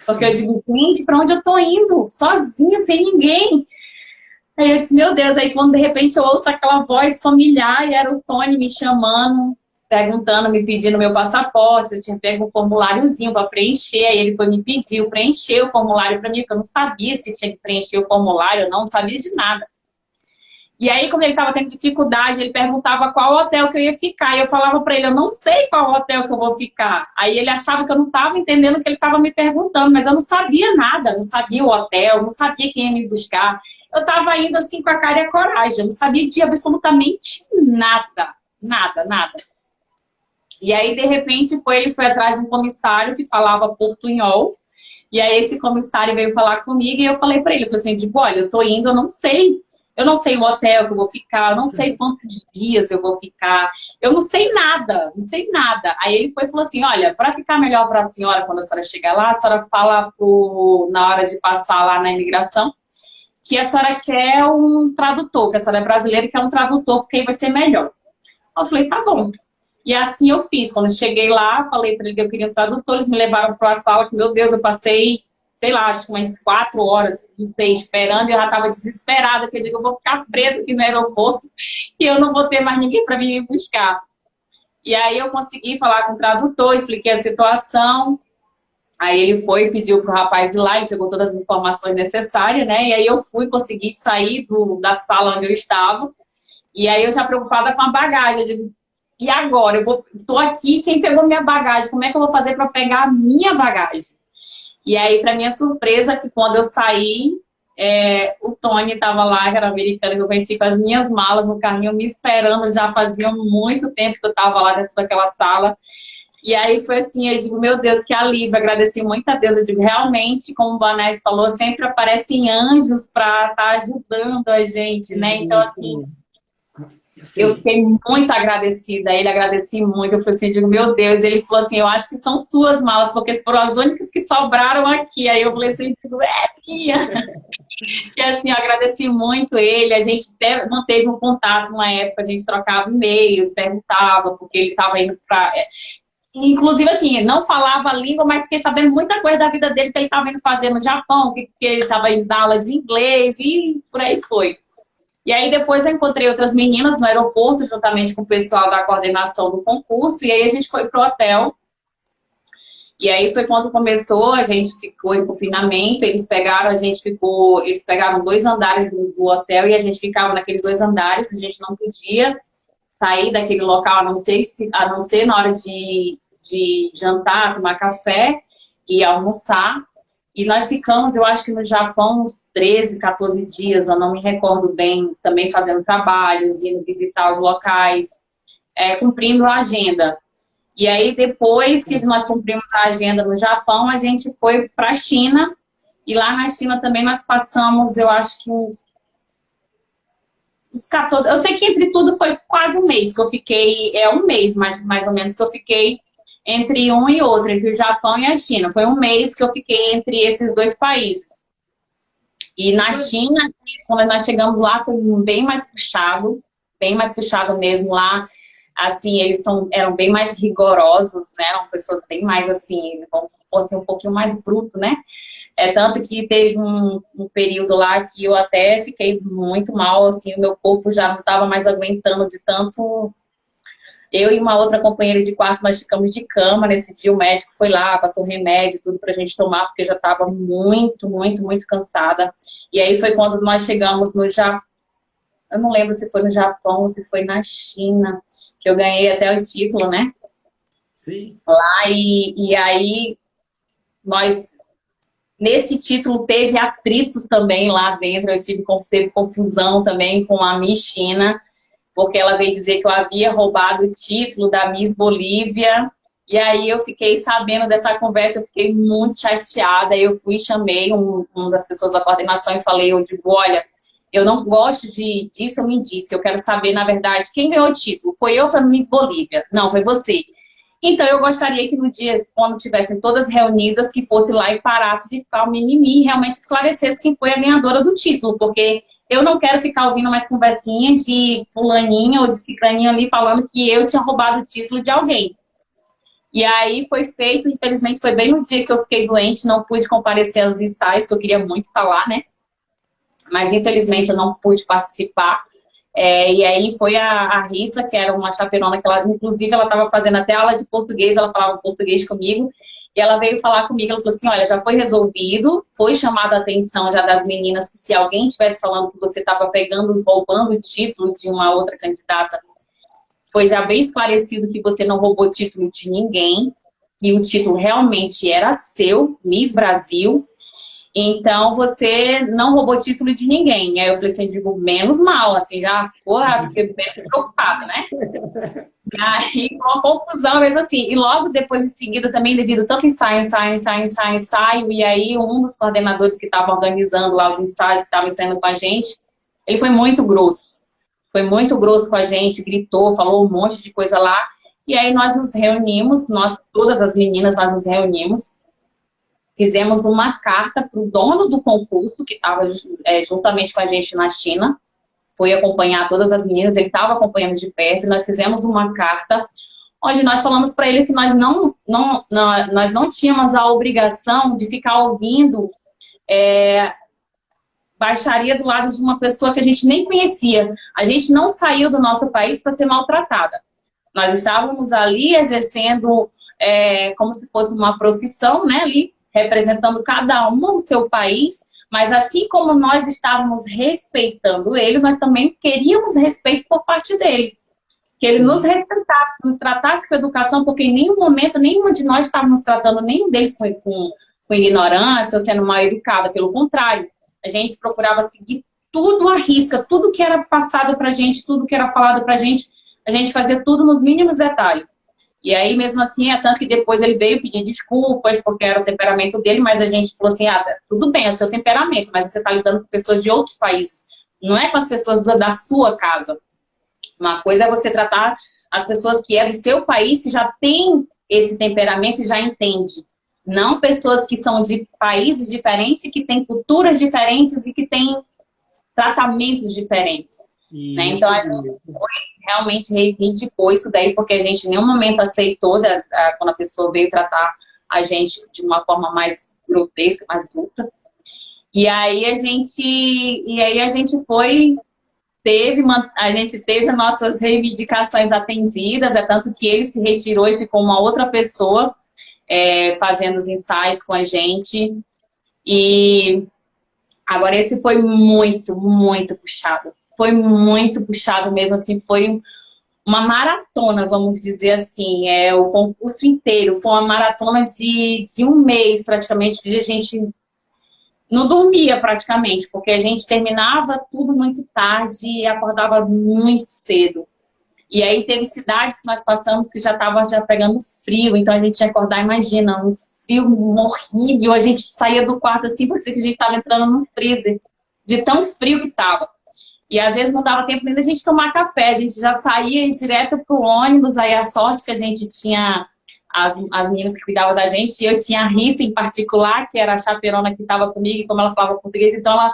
Porque eu digo, gente, pra onde eu tô indo? Sozinha, sem ninguém. Aí eu disse, meu Deus, aí quando de repente eu ouço aquela voz familiar e era o Tony me chamando, perguntando, me pedindo meu passaporte, eu tinha pego um formuláriozinho para preencher, aí ele foi me pediu, preencher o formulário para mim, porque eu não sabia se tinha que preencher o formulário, eu não sabia de nada. E aí, como ele estava tendo dificuldade, ele perguntava qual hotel que eu ia ficar. E eu falava para ele, eu não sei qual hotel que eu vou ficar. Aí ele achava que eu não estava entendendo o que ele estava me perguntando, mas eu não sabia nada, não sabia o hotel, não sabia quem ia me buscar. Eu estava indo assim com a cara e a coragem, eu não sabia de absolutamente nada, nada, nada. E aí, de repente, ele foi atrás de um comissário que falava portunhol. E aí esse comissário veio falar comigo e eu falei para ele, eu falei assim, tipo, olha, eu tô indo, eu não sei. Eu não sei o hotel que eu vou ficar, eu não sei quantos dias eu vou ficar, eu não sei nada, não sei nada. Aí ele foi e falou assim, olha, para ficar melhor para a senhora quando a senhora chegar lá, a senhora fala na hora de passar lá na imigração que a senhora quer um tradutor, que a senhora é brasileira e quer um tradutor, porque aí vai ser melhor. Eu falei, tá bom. E assim eu fiz. Quando eu cheguei lá, falei para ele que eu queria um tradutor, eles me levaram para uma sala que, meu Deus, eu passei, sei lá, acho que umas 4 horas, não sei, esperando, e eu já estava desesperada, porque eu digo, eu vou ficar presa aqui no aeroporto e eu não vou ter mais ninguém para vir me buscar. E aí eu consegui falar com o tradutor, expliquei a situação, aí ele foi e pediu para o rapaz ir lá e pegou todas as informações necessárias, né? E aí eu fui, consegui sair da sala onde eu estava, e aí eu já preocupada com a bagagem, eu digo, e agora? Eu estou aqui, quem pegou minha bagagem? Como é que eu vou fazer para pegar a minha bagagem? E aí, para minha surpresa, que quando eu saí, o Tony estava lá, que era americano, que eu conheci com as minhas malas no carrinho, me esperando, já fazia muito tempo que eu estava lá dentro daquela sala. E aí foi assim, eu digo, meu Deus, que alívio, agradeci muito a Deus. Eu digo, realmente, como o Vanessa falou, sempre aparecem anjos para estar ajudando a gente, né? Então, assim... Sim. Eu fiquei muito agradecida a ele, agradeci muito. Eu falei assim, digo, meu Deus. Ele falou assim, eu acho que são suas malas, porque foram as únicas que sobraram aqui. Aí eu falei assim, digo, é minha. E assim, eu agradeci muito ele. A gente até manteve um contato uma época, a gente trocava e-mails, perguntava, porque ele estava indo para... Inclusive, assim, não falava a língua, mas fiquei sabendo muita coisa da vida dele que ele estava indo fazer no Japão, que ele estava indo dar aula de inglês e por aí foi. E aí depois eu encontrei outras meninas no aeroporto, juntamente com o pessoal da coordenação do concurso, e aí a gente foi pro hotel. E aí foi quando começou, a gente ficou em confinamento, eles pegaram 2 andares do hotel e a gente ficava naqueles 2 andares, a gente não podia sair daquele local, a não ser na hora de jantar, tomar café e almoçar. E nós ficamos, eu acho que no Japão, uns 13, 14 dias, eu não me recordo bem, também fazendo trabalhos, indo visitar os locais, cumprindo a agenda. E aí, depois que nós cumprimos a agenda no Japão, a gente foi para a China, e lá na China também nós passamos, eu acho que uns 14... Eu sei que entre tudo foi quase um mês que eu fiquei, um mês mais ou menos que eu fiquei entre um e outro, entre o Japão e a China. Foi um mês que eu fiquei entre esses 2 países. E na China, quando nós chegamos lá, foi bem mais puxado mesmo lá. Assim, eles eram bem mais rigorosos, né? Eram pessoas bem mais, assim, como se fosse um pouquinho mais bruto, né? Tanto que teve um período lá que eu até fiquei muito mal, assim, o meu corpo já não estava mais aguentando de tanto... Eu e uma outra companheira de quarto, nós ficamos de cama. Nesse dia o médico foi lá, passou remédio, tudo pra gente tomar, porque eu já estava muito, muito, muito cansada. E aí foi quando nós chegamos no Japão. Eu não lembro se foi no Japão ou se foi na China, que eu ganhei até o título, né? Sim. Lá, e aí nós... Nesse título teve atritos também lá dentro, teve confusão também com a Miss China, porque ela veio dizer que eu havia roubado o título da Miss Bolívia, e aí eu fiquei sabendo dessa conversa, eu fiquei muito chateada, eu fui e chamei uma das pessoas da coordenação e falei, eu digo, olha, eu não gosto disso, eu me disse, eu quero saber, na verdade, quem ganhou o título, foi eu ou foi a Miss Bolívia? Não, foi você. Então, eu gostaria que no dia, quando tivessem todas reunidas, que fosse lá e parasse de ficar o mimimi e realmente esclarecesse quem foi a ganhadora do título, porque eu não quero ficar ouvindo mais conversinha de fulaninha ou de ciclaninha ali falando que eu tinha roubado o título de alguém. E aí foi feito, infelizmente foi bem no dia que eu fiquei doente, não pude comparecer aos ensaios, que eu queria muito estar lá, né? Mas infelizmente eu não pude participar. E aí foi a Rissa, que era uma chaperona, que ela, inclusive, ela estava fazendo até aula de português, ela falava português comigo, e ela veio falar comigo, ela falou assim, olha, já foi resolvido, foi chamada a atenção já das meninas que se alguém estivesse falando que você estava pegando, roubando o título de uma outra candidata, foi já bem esclarecido que você não roubou título de ninguém, e o título realmente era seu, Miss Brasil. Então, você não roubou título de ninguém. Aí eu falei assim, digo, menos mal, assim, já ficou, fiquei bem preocupada, né? E aí, com uma confusão mesmo assim. E logo depois, em seguida, também devido tanto ensaio, e aí um dos coordenadores que estava organizando lá os ensaios, que estava ensaiando com a gente, ele foi muito grosso. Foi muito grosso com a gente, gritou, falou um monte de coisa lá. E aí nós nos reunimos, todas as meninas, nós nos reunimos, fizemos uma carta para o dono do concurso, que estava juntamente com a gente na China, foi acompanhar todas as meninas, ele estava acompanhando de perto, e nós fizemos uma carta, onde nós falamos para ele que nós não tínhamos a obrigação de ficar ouvindo baixaria do lado de uma pessoa que a gente nem conhecia. A gente não saiu do nosso país para ser maltratada. Nós estávamos ali exercendo como se fosse uma profissão, né, ali, representando cada um o seu país, mas assim como nós estávamos respeitando eles, nós também queríamos respeito por parte dele. Que ele nos respeitasse, nos tratasse com educação, porque em nenhum momento, nenhuma de nós estávamos tratando nenhum deles com ignorância ou sendo mal educada, pelo contrário. A gente procurava seguir tudo à risca, tudo que era passado pra gente, tudo que era falado pra gente, a gente fazia tudo nos mínimos detalhes. E aí, mesmo assim, tanto que depois ele veio pedir desculpas, porque era o temperamento dele, mas a gente falou assim, tudo bem, é o seu temperamento, mas você está lidando com pessoas de outros países, não é com as pessoas da sua casa. Uma coisa é você tratar as pessoas que é do seu país, que já tem esse temperamento e já entende. Não pessoas que são de países diferentes, que têm culturas diferentes e que têm tratamentos diferentes. Né? Então, a gente realmente reivindicou isso daí, porque a gente em nenhum momento aceitou quando a pessoa veio tratar a gente de uma forma mais grotesca, mais bruta. E aí a gente a gente teve as nossas reivindicações atendidas, tanto que ele se retirou e ficou uma outra pessoa fazendo os ensaios com a gente. E agora esse foi muito, muito puxado. Foi muito puxado mesmo, assim, foi uma maratona, vamos dizer assim, o concurso inteiro, foi uma maratona de um mês, praticamente, de a gente não dormia praticamente, porque a gente terminava tudo muito tarde e acordava muito cedo. E aí teve cidades que nós passamos que já estava pegando frio, então a gente tinha que acordar, imagina, um frio horrível, a gente saía do quarto assim, parecia que a gente estava entrando no freezer, de tão frio que estava. E às vezes não dava tempo nem da gente tomar café, a gente já saía direto pro ônibus, aí a sorte que a gente tinha as meninas que cuidavam da gente, e eu tinha a Rissa em particular, que era a chaperona que estava comigo, e como ela falava português, então ela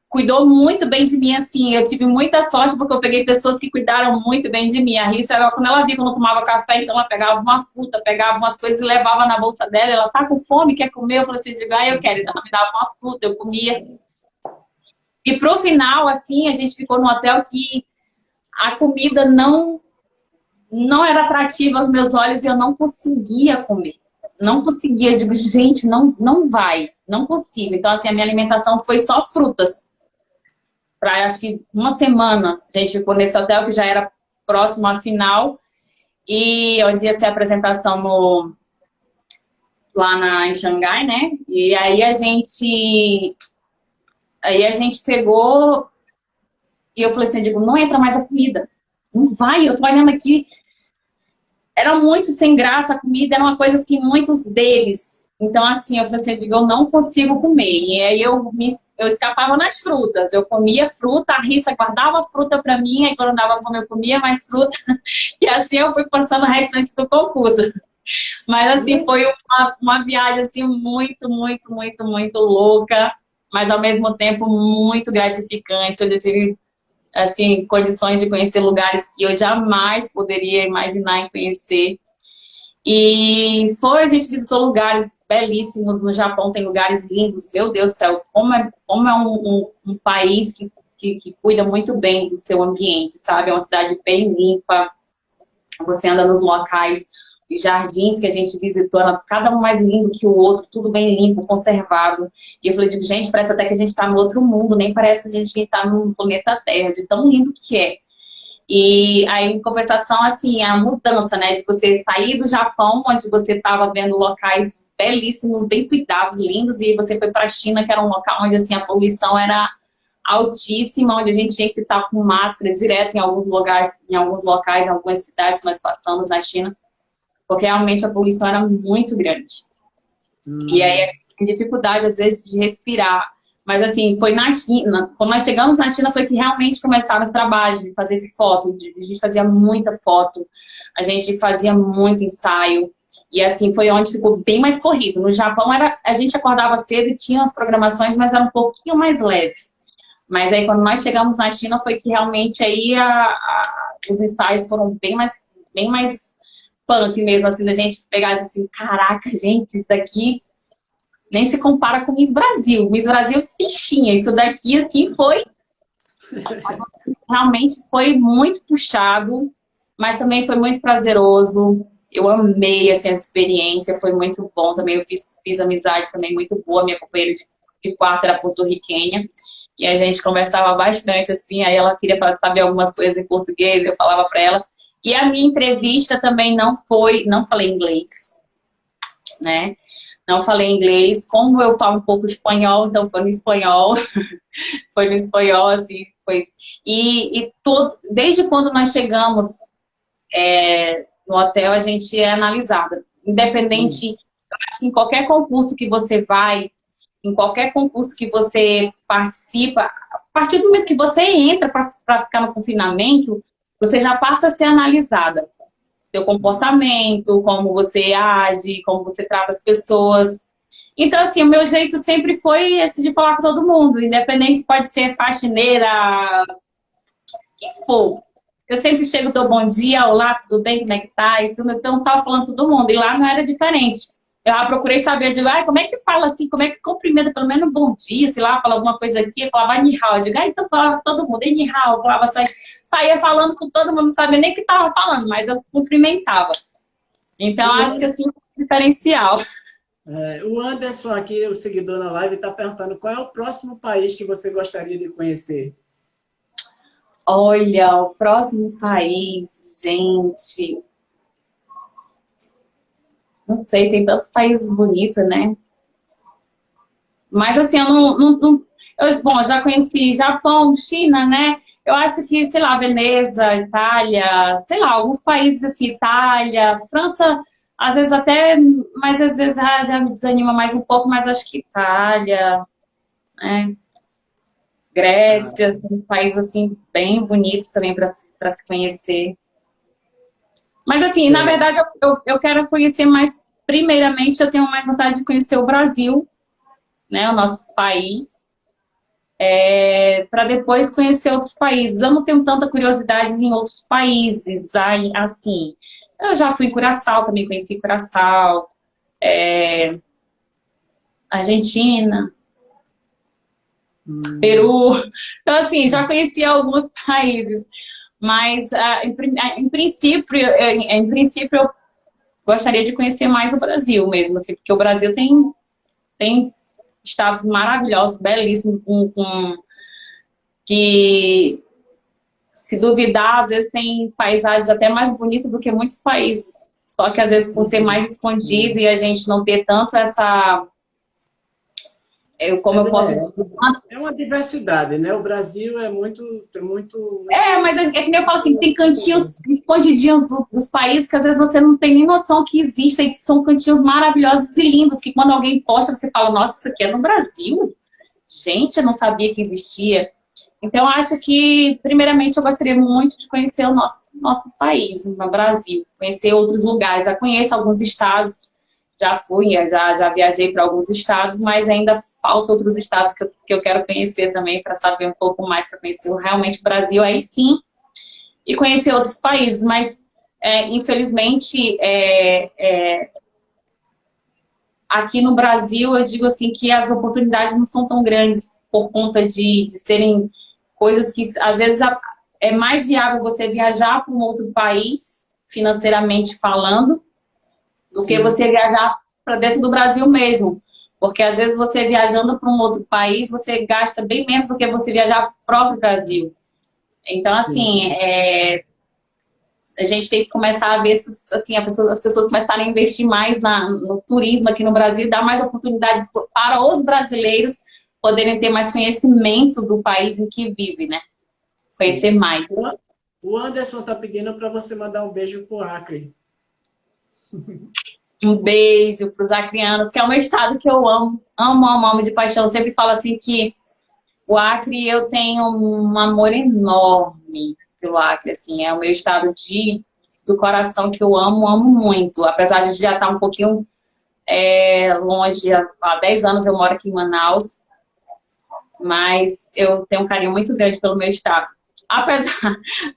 cuidou muito bem de mim, assim, eu tive muita sorte porque eu peguei pessoas que cuidaram muito bem de mim. A Rissa, quando ela via que eu não tomava café, então ela pegava uma fruta, pegava umas coisas e levava na bolsa dela, ela tá com fome, quer comer? Eu falei assim, eu quero, então ela me dava uma fruta, eu comia. E pro final, assim, a gente ficou num hotel que a comida não não era atrativo aos meus olhos e eu não conseguia comer. Não conseguia, eu digo, gente, não vai, não consigo. Então, assim, a minha alimentação foi só frutas. Para acho que uma semana, a gente ficou nesse hotel que já era próximo à final, e onde ia ser a apresentação lá em Xangai, né? E aí a gente pegou, e eu falei assim, eu digo, não entra mais a comida. Não vai, eu tô olhando aqui. Era muito sem graça a comida, era uma coisa assim, muitos deles. Então, assim, eu falei assim, eu digo, eu não consigo comer. E aí eu escapava nas frutas. Eu comia fruta, a Rissa guardava fruta para mim, aí quando dava fome eu comia mais fruta. E assim eu fui passando o restante do concurso. Mas, assim, foi uma viagem, assim, muito, muito, muito, muito louca, mas ao mesmo tempo muito gratificante. Eu tive assim, condições de conhecer lugares que eu jamais poderia imaginar em conhecer. A gente visitou lugares belíssimos no Japão, tem lugares lindos, meu Deus do céu, como é um país que cuida muito bem do seu ambiente, sabe? É uma cidade bem limpa, você anda nos locais, os jardins que a gente visitou, cada um mais lindo que o outro, tudo bem limpo, conservado. E eu falei, digo, gente, parece até que a gente está no outro mundo, nem parece a gente estar no planeta Terra, de tão lindo que é. E aí, em compensação, assim, a mudança, né, de você sair do Japão, onde você estava vendo locais belíssimos, bem cuidados, lindos, e você foi para a China, que era um local onde, assim, a poluição era altíssima, onde a gente tinha que estar com máscara direto em alguns locais, em algumas cidades que nós passamos na China, porque realmente a poluição era muito grande. E aí a gente tem dificuldade, às vezes, de respirar. Mas, assim, foi na China, quando nós chegamos na China, foi que realmente começaram os trabalhos de fazer foto, a gente fazia muita foto, a gente fazia muito ensaio, e, assim, foi onde ficou bem mais corrido. No Japão, a gente acordava cedo e tinha as programações, mas era um pouquinho mais leve. Mas aí, quando nós chegamos na China, foi que realmente aí os ensaios foram bem mais punk mesmo, assim, da gente pegar assim, caraca, gente, isso daqui nem se compara com Miss Brasil. Miss Brasil, fichinha, isso daqui, assim, realmente foi muito puxado, mas também foi muito prazeroso. Eu amei, assim, a experiência, foi muito bom também. Eu fiz amizades também muito boa. Minha companheira de quarto era porto-riquenha, e a gente conversava bastante, assim, aí ela queria saber algumas coisas em português, eu falava para ela. E a minha entrevista também não falei inglês, né? Não falei inglês. Como eu falo um pouco de espanhol, então foi no espanhol. Foi no espanhol, assim, foi. Desde quando nós chegamos no hotel, a gente é analisada. Independente, eu acho que em qualquer concurso que você vai, em qualquer concurso que você participa, a partir do momento que você entra para ficar no confinamento, você já passa a ser analisada. Seu comportamento, como você age, como você trata as pessoas. Então, assim, o meu jeito sempre foi esse de falar com todo mundo, independente, pode ser faxineira, quem for. Eu sempre chego, dou bom dia, olá, tudo bem, como é que tá? E tudo, então, estava falando com todo mundo, e lá não era diferente. Eu procurei saber, eu digo, como é que fala assim, como é que cumprimenta, pelo menos bom dia, sei lá, fala alguma coisa aqui, eu falava ni hao, eu digo, então falava todo mundo, ni hao, eu falava, saía falando com todo mundo, não sabia nem o que estava falando, mas eu cumprimentava. Então, acho que assim, é um diferencial. O Anderson aqui, o seguidor na live, está perguntando qual é o próximo país que você gostaria de conhecer? Olha, o próximo país, gente... Não sei, tem tantos países bonitos, né? Mas assim, bom, já conheci Japão, China, né? Eu acho que, sei lá, Veneza, Itália, sei lá, alguns países assim, Itália, França, às vezes até, mas às vezes já me desanima mais um pouco, mas acho que Itália, né? Grécia, são países assim, bem bonitos também para se conhecer. Mas assim, sim, na verdade, eu quero conhecer mais, primeiramente, eu tenho mais vontade de conhecer o Brasil, né, o nosso país, para depois conhecer outros países. Eu não tenho tanta curiosidade em outros países, assim. Eu já fui em Curaçao, também conheci Curaçao, Argentina, Peru. Então, assim, já conheci alguns países. Mas, em princípio, eu gostaria de conhecer mais o Brasil mesmo, assim, porque o Brasil tem estados maravilhosos, belíssimos, que, se duvidar, às vezes tem paisagens até mais bonitas do que muitos países. Só que, às vezes, por ser mais escondido e a gente não ter tanto essa... como eu posso... É uma diversidade, né? O Brasil é muito... Mas é que nem eu falo assim, tem cantinhos escondidinhos dos países que às vezes você não tem nem noção que existem, que são cantinhos maravilhosos e lindos, que quando alguém posta, você fala, nossa, isso aqui é no Brasil? Gente, eu não sabia que existia. Então, eu acho que, primeiramente, eu gostaria muito de conhecer o nosso país, o Brasil, conhecer outros lugares. Eu conheço alguns estados, já fui, já viajei para alguns estados, mas ainda faltam outros estados que eu quero conhecer também, para saber um pouco mais, para conhecer realmente o Brasil, aí sim, e conhecer outros países. Mas, infelizmente, aqui no Brasil, eu digo assim que as oportunidades não são tão grandes por conta de serem coisas que, às vezes, é mais viável você viajar para um outro país, financeiramente falando, do que você viajar para dentro do Brasil mesmo. Porque, às vezes, você viajando para um outro país, você gasta bem menos do que você viajar para o próprio Brasil. Então, assim, a gente tem que começar a ver assim, as pessoas começarem a investir mais no turismo aqui no Brasil e dar mais oportunidade para os brasileiros poderem ter mais conhecimento do país em que vive, né? Conhecer mais. O Anderson tá pedindo para você mandar um beijo pro Acre. Um beijo para os acrianos, que é o meu estado que eu amo, amo, amo, amo de paixão. Eu sempre falo assim que o Acre, eu tenho um amor enorme pelo Acre, assim, é o meu estado do coração que eu amo, amo muito. Apesar de já estar um pouquinho longe, há 10 anos eu moro aqui em Manaus, mas eu tenho um carinho muito grande pelo meu estado.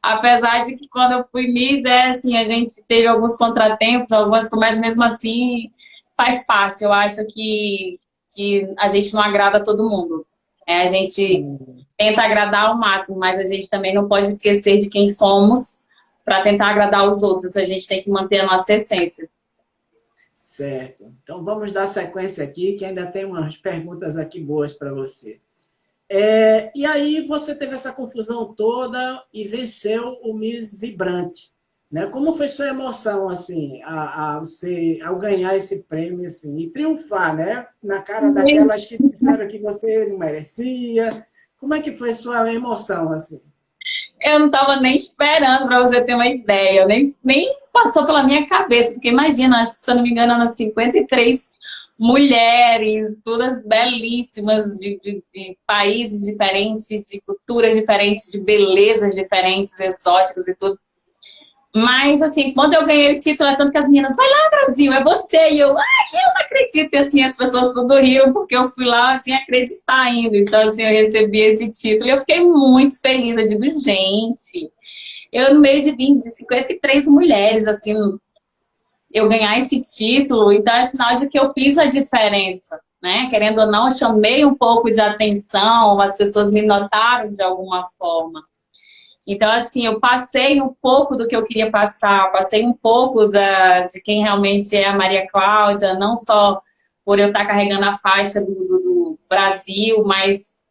Apesar de que quando eu fui Miss, assim, a gente teve alguns contratempos, mas mesmo assim faz parte. Eu acho que a gente não agrada todo mundo. A gente tenta agradar ao máximo, mas a gente também não pode esquecer de quem somos para tentar agradar os outros. A gente tem que manter a nossa essência. Certo. Então vamos dar sequência aqui, que ainda tem umas perguntas aqui boas para você. E aí você teve essa confusão toda e venceu o Miss Vibrante, né? Como foi sua emoção, assim, ao ganhar esse prêmio, assim, e triunfar, né? Na cara daquelas que disseram que você não merecia. Como é que foi sua emoção, assim? Eu não estava nem esperando, para você ter uma ideia. Nem passou pela minha cabeça, porque imagina, acho que, se eu não me engano, eram 53 mulheres, todas belíssimas, de países diferentes, de culturas diferentes, de belezas diferentes, exóticas e tudo. Mas, assim, quando eu ganhei o título, é tanto que as meninas, vai lá, Brasil, é você. E eu não acredito. E, assim, as pessoas tudo riam, porque eu fui lá, assim, acreditar ainda. Então, assim, eu recebi esse título e eu fiquei muito feliz. Eu digo, gente, eu no meio de 53 mulheres, assim, eu ganhar esse título, então é sinal de que eu fiz a diferença, né? Querendo ou não, eu chamei um pouco de atenção, as pessoas me notaram de alguma forma. Então, assim, eu passei um pouco do que eu queria passar, passei um pouco de quem realmente é a Maria Cláudia, não só por eu estar carregando a faixa do Brasil, mas,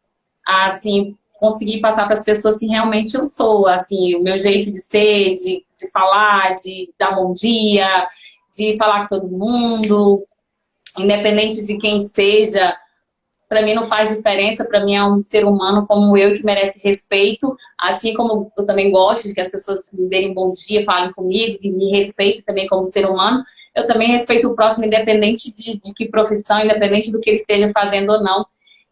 assim, conseguir passar para as pessoas que realmente eu sou, assim, o meu jeito de ser, de falar, de dar bom dia, de falar com todo mundo, independente de quem seja. Para mim não faz diferença, para mim é um ser humano como eu que merece respeito, assim como eu também gosto de que as pessoas me deem bom dia, falem comigo, e me respeitem também como ser humano, eu também respeito o próximo, independente de que profissão, independente do que ele esteja fazendo ou não.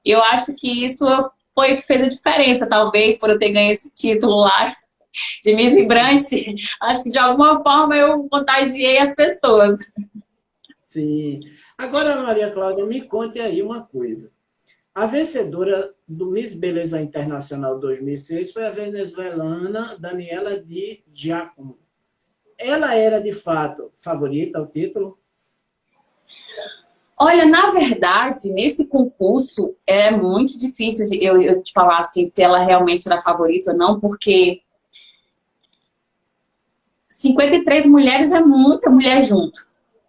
E eu acho que isso foi o que fez a diferença, talvez, por eu ter ganho esse título lá de Miss Vibrante. Acho que de alguma forma eu contagiei as pessoas. Sim. Agora, Maria Cláudia, me conte aí uma coisa. A vencedora do Miss Beleza Internacional 2006 foi a venezuelana Daniela Di Giacomo. Ela era, de fato, favorita ao título? Olha, na verdade, nesse concurso é muito difícil eu te falar assim, se ela realmente era favorita ou não, porque 53 mulheres é muita mulher junto,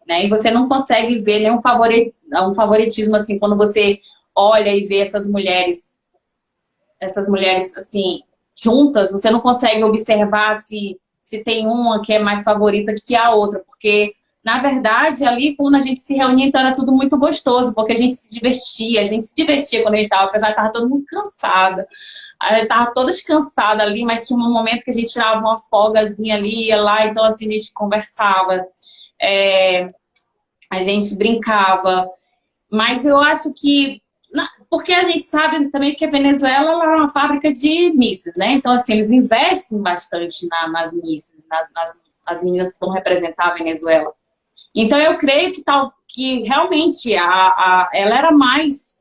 né? E você não consegue ver nenhum favoritismo, assim, quando você olha e vê essas mulheres, assim, juntas, você não consegue observar se tem uma que é mais favorita que a outra, porque, na verdade, ali, quando a gente se reunia, então era tudo muito gostoso, porque a gente se divertia quando a gente estava, apesar de estar todo mundo cansada, a gente estava todas cansadas ali, mas tinha um momento que a gente tirava uma folgazinha ali, ia lá, então assim, a gente conversava, a gente brincava, mas eu acho que porque a gente sabe também que a Venezuela ela é uma fábrica de misses, né? Então, assim, eles investem bastante nas misses, nas meninas que vão representar a Venezuela. Então, eu creio que realmente ela era mais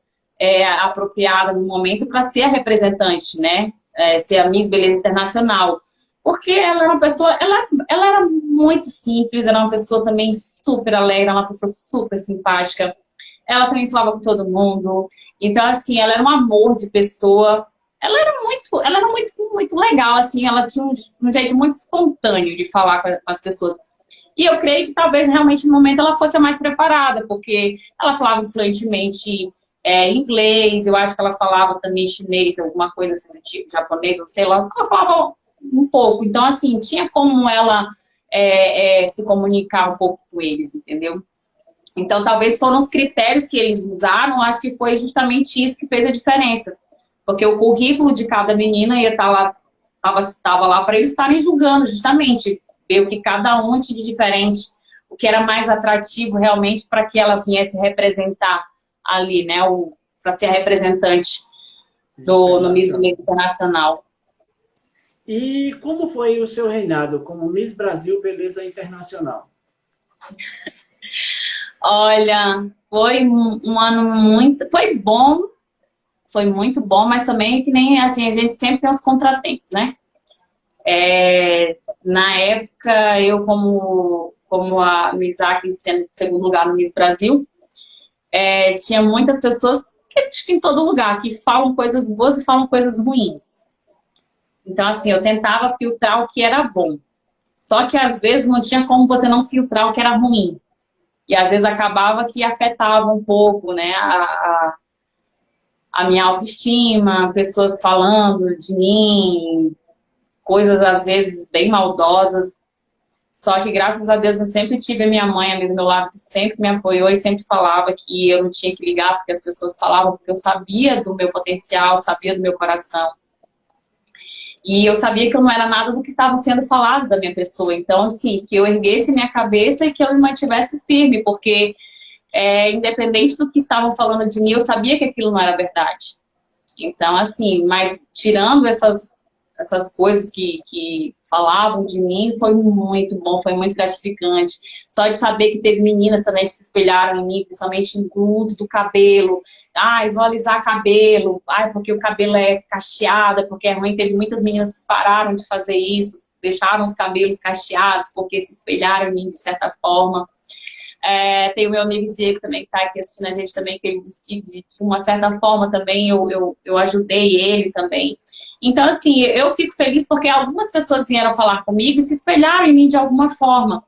apropriada no momento para ser a representante, né? Ser a Miss Beleza Internacional. Porque ela era uma pessoa, ela era muito simples, era uma pessoa também super alegre, era uma pessoa super simpática. Ela também falava com todo mundo. Então, assim, ela era um amor de pessoa. Ela era muito legal, assim. Ela tinha um jeito muito espontâneo de falar com as pessoas. E eu creio que talvez realmente no momento ela fosse a mais preparada, porque ela falava fluentemente inglês, eu acho que ela falava também chinês, alguma coisa assim do tipo, japonês, não sei lá. Ela falava um pouco. Então, assim, tinha como ela se comunicar um pouco com eles, entendeu? Então, talvez foram os critérios que eles usaram, acho que foi justamente isso que fez a diferença. Porque o currículo de cada menina ia estar lá, estava lá para eles estarem julgando, justamente, ver o que cada um tinha de diferente, o que era mais atrativo realmente para que ela viesse representar ali, né, para ser a representante no Miss Internacional. E como foi o seu reinado como Miss Brasil Beleza Internacional? Olha, foi um ano muito... Foi muito bom, mas também que nem assim, a gente sempre tem uns contratempos, né? Na época, eu como a Miss Acre, sendo segundo lugar no Miss Brasil, tinha muitas pessoas, que acho que em todo lugar, que falam coisas boas e falam coisas ruins. Então, assim, eu tentava filtrar o que era bom. Só que, às vezes, não tinha como você não filtrar o que era ruim. E, às vezes, acabava que afetava um pouco, né, a minha autoestima, pessoas falando de mim, coisas, às vezes, bem maldosas. Só que, graças a Deus, eu sempre tive a minha mãe ali do meu lado, que sempre me apoiou e sempre falava que eu não tinha que ligar porque as pessoas falavam, porque eu sabia do meu potencial, sabia do meu coração. E eu sabia que eu não era nada do que estava sendo falado da minha pessoa. Então, assim, que eu erguesse minha cabeça e que eu me mantivesse firme, porque independente do que estavam falando de mim, eu sabia que aquilo não era verdade. Então, assim, mas tirando essas coisas que falavam de mim, foi muito bom, foi muito gratificante. Só de saber que teve meninas também que se espelharam em mim, principalmente no uso do cabelo. Ai, vou alisar cabelo. Ai, porque o cabelo é cacheado, porque é ruim. Teve muitas meninas que pararam de fazer isso, deixaram os cabelos cacheados, porque se espelharam em mim de certa forma. Tem o meu amigo Diego também, que está aqui assistindo a gente também, que ele disse que de uma certa forma também eu ajudei ele também. Então, assim, eu fico feliz porque algumas pessoas vieram falar comigo e se espelharam em mim de alguma forma.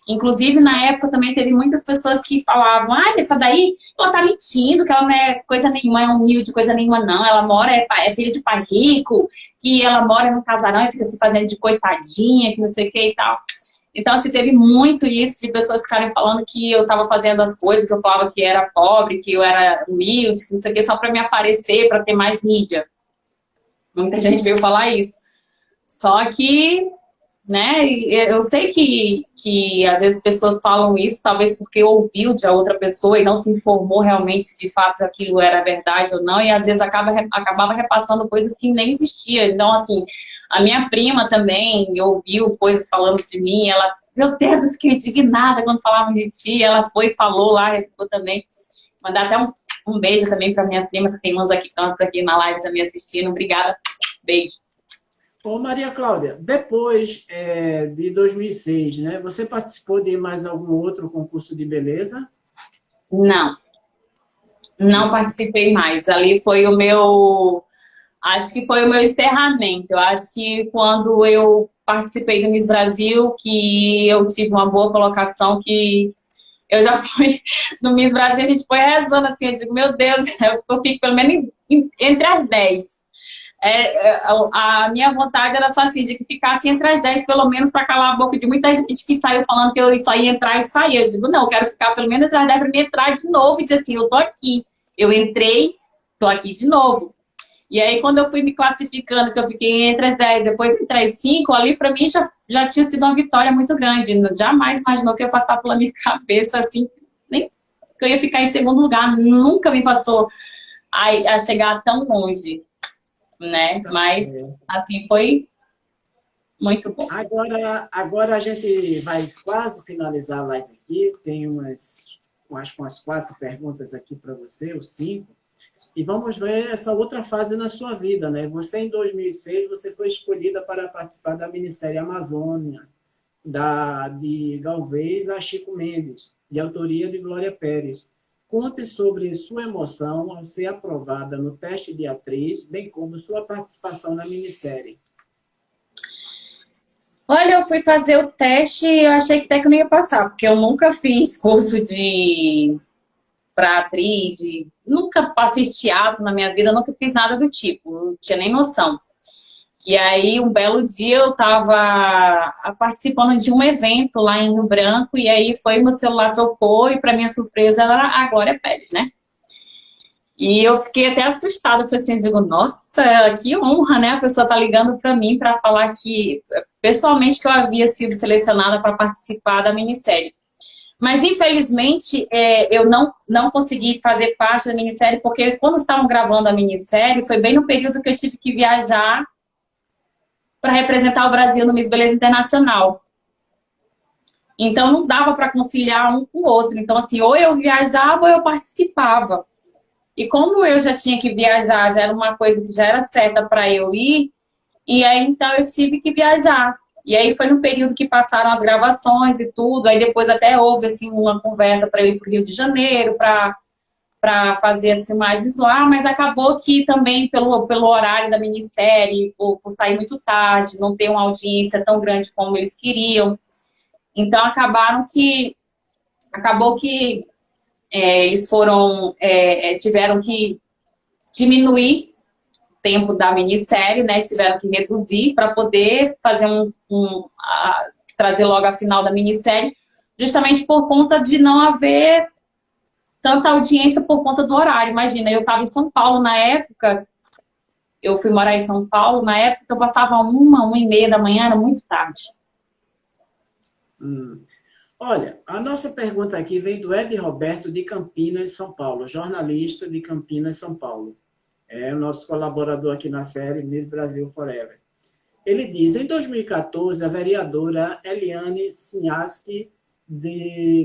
Inclusive, na época também teve muitas pessoas que falavam, essa daí, ela tá mentindo, que ela não é coisa nenhuma, é humilde, coisa nenhuma não, ela mora, é filha de pai rico, que ela mora num casarão e fica se fazendo de coitadinha, que não sei o que e tal. Então, assim, teve muito isso de pessoas ficarem falando que eu estava fazendo as coisas, que eu falava que era pobre, que eu era humilde, que não sei o que, só para me aparecer, para ter mais mídia. Muita gente veio falar isso. Só que, né, eu sei que às vezes pessoas falam isso, talvez porque ouviu de outra pessoa e não se informou realmente se de fato aquilo era verdade ou não, e às vezes acabava repassando coisas que nem existiam. Então, assim, a minha prima também ouviu coisas falando de mim, ela, meu Deus, eu fiquei indignada quando falavam de ti, ela foi e falou lá, ficou também. Mandar até um beijo também para minhas primas, que tem umas aqui que estão aqui na live também assistindo. Obrigada. Beijo. Ô Maria Cláudia, depois de 2006, né, você participou de mais algum outro concurso de beleza? Não participei mais. Ali foi o meu... Acho que foi o meu encerramento. Eu acho que quando eu participei do Miss Brasil, que eu tive uma boa colocação, que eu já fui no Miss Brasil, a gente foi rezando assim, eu digo, meu Deus, eu fico pelo menos entre as 10. A minha vontade era só assim, de que ficasse entre as 10, pelo menos, para calar a boca de muita gente que saiu falando que eu só ia entrar e sair. Eu digo, não, eu quero ficar pelo menos entre as 10 para me entrar de novo e dizer assim, eu tô aqui, eu entrei, tô aqui de novo. E aí, quando eu fui me classificando, que eu fiquei entre as 10, depois entre as 5, ali pra mim já tinha sido uma vitória muito grande. Jamais imaginou que eu ia passar pela minha cabeça, assim, nem que eu ia ficar em segundo lugar. Nunca me passou a chegar tão longe, né? Mas, assim, foi muito bom. Agora a gente vai quase finalizar a live aqui. Tem acho que umas 4 perguntas aqui para você, ou 5. E vamos ver essa outra fase na sua vida, né? Você, em 2006, você foi escolhida para participar da Ministério Amazônia, de Galvez a Chico Mendes, de autoria de Glória Pérez. Conte sobre sua emoção ao ser aprovada no teste de atriz, bem como sua participação na minissérie. Olha, eu fui fazer o teste e eu achei que até que eu não ia passar, porque eu nunca fiz curso para atriz, nunca fiz teatro na minha vida, nunca fiz nada do tipo, não tinha nem noção. E aí, um belo dia, eu estava participando de um evento lá em Rio Branco, e aí meu celular tocou, e para minha surpresa, ela era a Glória Pérez, né? E eu fiquei até assustada, falei assim, digo, nossa, que honra, né? A pessoa tá ligando para mim para falar que, pessoalmente, que eu havia sido selecionada para participar da minissérie. Mas, infelizmente, eu não consegui fazer parte da minissérie, porque quando estavam gravando a minissérie, foi bem no período que eu tive que viajar para representar o Brasil no Miss Beleza Internacional. Então, não dava para conciliar um com o outro. Então, assim, ou eu viajava ou eu participava. E como eu já tinha que viajar, já era uma coisa que já era certa para eu ir, e aí, então, eu tive que viajar. E aí foi no período que passaram as gravações e tudo, aí depois até houve assim, uma conversa para eu ir para o Rio de Janeiro, para fazer as filmagens lá, mas acabou que também pelo horário da minissérie, por sair muito tarde, não ter uma audiência tão grande como eles queriam, então acabou que eles tiveram que diminuir tempo da minissérie, né, tiveram que reduzir para poder fazer trazer logo a final da minissérie, justamente por conta de não haver tanta audiência por conta do horário. Imagina, eu estava em São Paulo na época, eu fui morar em São Paulo, na época eu passava 1h30 da manhã, era muito tarde. Olha, a nossa pergunta aqui vem do Ed Roberto de Campinas, São Paulo, jornalista de Campinas, São Paulo. É o nosso colaborador aqui na série Miss Brasil Forever. Ele diz, em 2014, a vereadora Eliane Sinhaski,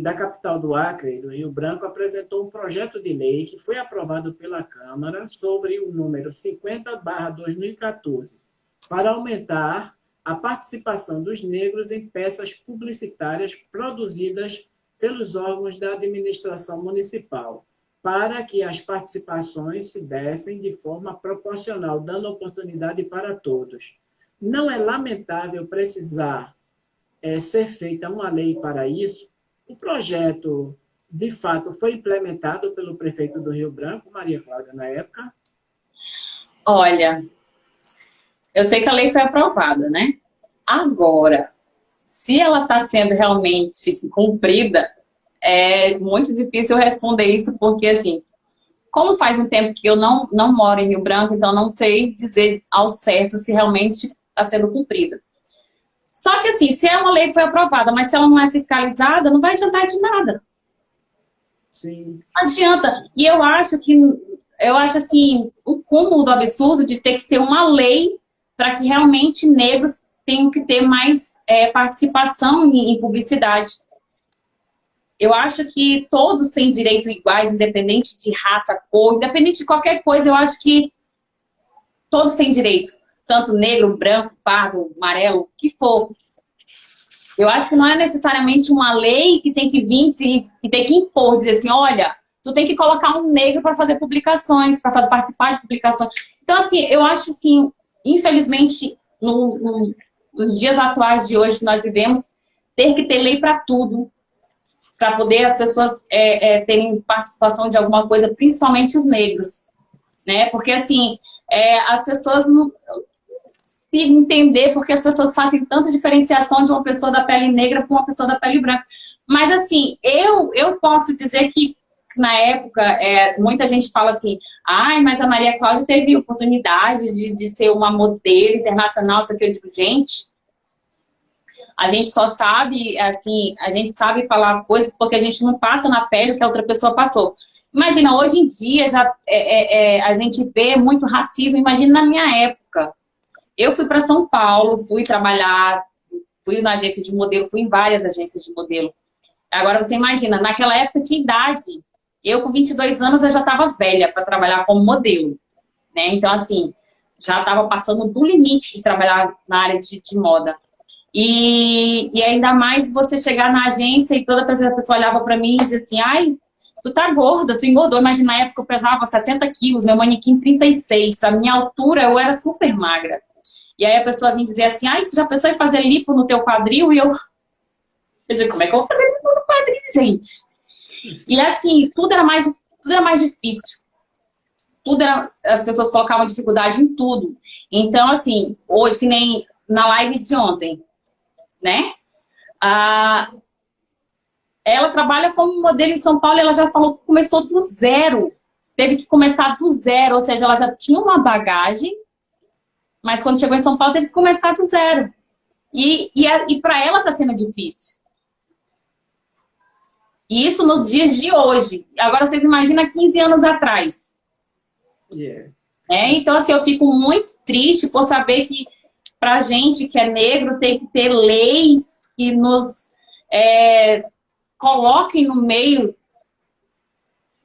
da capital do Acre, do Rio Branco, apresentou um projeto de lei que foi aprovado pela Câmara sobre o número 50/2014, para aumentar a participação dos negros em peças publicitárias produzidas pelos órgãos da administração municipal, para que as participações se dessem de forma proporcional, dando oportunidade para todos. Não é lamentável precisar ser feita uma lei para isso? O projeto, de fato, foi implementado pelo prefeito do Rio Branco, Maria Cláudia, na época? Olha, eu sei que a lei foi aprovada, né? Agora, se ela está sendo realmente cumprida, é muito difícil eu responder isso, porque, assim, como faz um tempo que eu não moro em Rio Branco, então não sei dizer ao certo se realmente está sendo cumprida. Só que, assim, se é uma lei que foi aprovada, mas se ela não é fiscalizada, não vai adiantar de nada. Sim. Não adianta. E eu acho, assim, o cúmulo do absurdo de ter que ter uma lei para que realmente negros tenham que ter mais participação em publicidade. Eu acho que todos têm direitos iguais, independente de raça, cor, independente de qualquer coisa, eu acho que todos têm direito. Tanto negro, branco, pardo, amarelo, o que for. Eu acho que não é necessariamente uma lei que tem que vir e tem que impor, dizer assim, olha, tu tem que colocar um negro para fazer publicações, para participar de publicações. Então, assim, eu acho, assim, infelizmente, nos dias atuais de hoje que nós vivemos, ter que ter lei para tudo, para poder as pessoas terem participação de alguma coisa, principalmente os negros, né? Porque, assim, as pessoas não se entender porque as pessoas fazem tanta diferenciação de uma pessoa da pele negra para uma pessoa da pele branca. Mas, assim, eu posso dizer que, na época, muita gente fala assim, ai, mas a Maria Cláudia teve oportunidade de ser uma modelo internacional, isso aqui. Eu digo, gente, a gente só sabe, assim, a gente sabe falar as coisas porque a gente não passa na pele o que a outra pessoa passou. Imagina, hoje em dia já a gente vê muito racismo, imagina na minha época. Eu fui para São Paulo, fui trabalhar, fui na agência de modelo, fui em várias agências de modelo. Agora você imagina, naquela época tinha idade. Eu com 22 anos eu já estava velha para trabalhar como modelo, né? Então assim, já estava passando do limite de trabalhar na área de moda. E ainda mais você chegar na agência e toda a pessoa olhava para mim e dizia assim, ai, tu tá gorda, tu engordou. Imagina, na época eu pesava 60 quilos, meu manequim 36, a minha altura eu era super magra. E aí a pessoa vinha dizer assim, ai, tu já pensou em fazer lipo no teu quadril? E eu dizia, como é que eu vou fazer lipo no quadril, gente? E assim, tudo era mais difícil. As pessoas colocavam dificuldade em tudo. Então, assim, hoje, que nem na live de ontem, né? Ela trabalha como modelo em São Paulo e ela já falou que começou do zero. Teve que começar do zero, ou seja, ela já tinha uma bagagem, mas quando chegou em São Paulo teve que começar do zero. E para ela está sendo difícil. E isso nos dias de hoje. Agora vocês imaginam 15 anos atrás. Yeah. Então, assim, eu fico muito triste por saber que pra gente que é negro tem que ter leis que nos coloquem no meio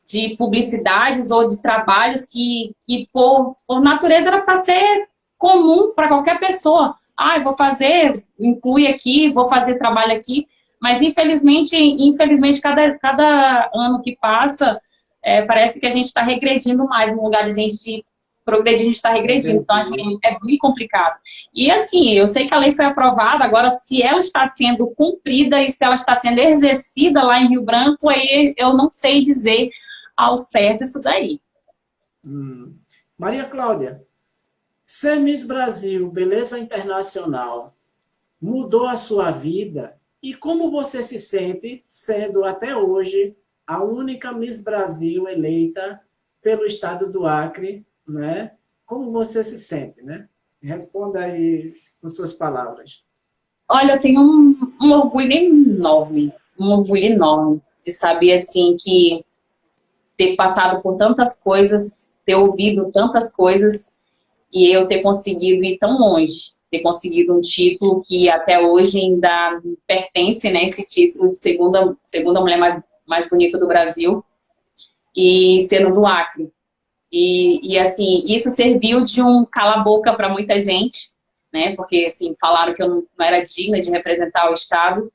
de publicidades ou de trabalhos que por natureza era para ser comum para qualquer pessoa. Ah, eu vou fazer, inclui aqui, vou fazer trabalho aqui. Mas infelizmente cada ano que passa, parece que a gente está regredindo mais. No lugar de a gente progredir, a gente está regredindo. Então, assim, é bem complicado. E assim, eu sei que a lei foi aprovada, agora se ela está sendo cumprida e se ela está sendo exercida lá em Rio Branco, aí eu não sei dizer ao certo isso daí. Maria Cláudia, ser Miss Brasil, beleza internacional, mudou a sua vida? E como você se sente sendo até hoje a única Miss Brasil eleita pelo estado do Acre, né? Como você se sente, né? Responda aí com suas palavras. Olha, eu tenho um orgulho enorme de saber, assim, que ter passado por tantas coisas, ter ouvido tantas coisas e eu ter conseguido ir tão longe, ter conseguido um título que até hoje ainda me pertence, né, esse título de segunda mulher mais bonita do Brasil, e sendo do Acre. E assim, isso serviu de um cala-boca para muita gente, né, porque assim, falaram que eu não era digna de representar o Estado,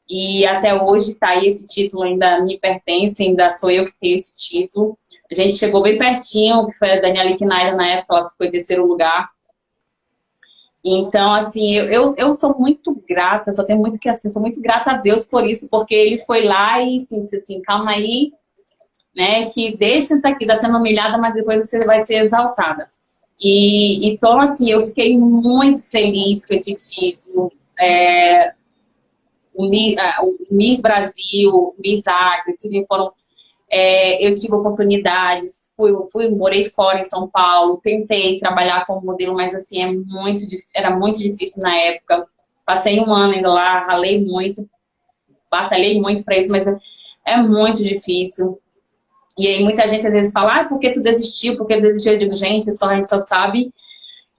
e até hoje está aí esse título, ainda me pertence, ainda sou eu que tenho esse título. A gente chegou bem pertinho, que foi a Daniela Quinaira na época, ela ficou em terceiro lugar. Então, assim, eu sou muito grata, só tenho muito que assim, sou muito grata a Deus por isso, porque ele foi lá e disse assim, calma aí, né, que deixa estar aqui, tá sendo humilhada, mas depois você vai ser exaltada. Então, assim, eu fiquei muito feliz com esse título. O Miss Brasil, o Miss Acre, tudo foram... eu tive oportunidades, morei fora em São Paulo, tentei trabalhar como modelo, mas assim, era muito difícil na época. Passei um ano indo lá, ralei muito, batalhei muito para isso, mas é muito difícil. E aí muita gente às vezes fala, por que tu desistiu? Por que tu desistiu? Eu digo, gente, a gente só sabe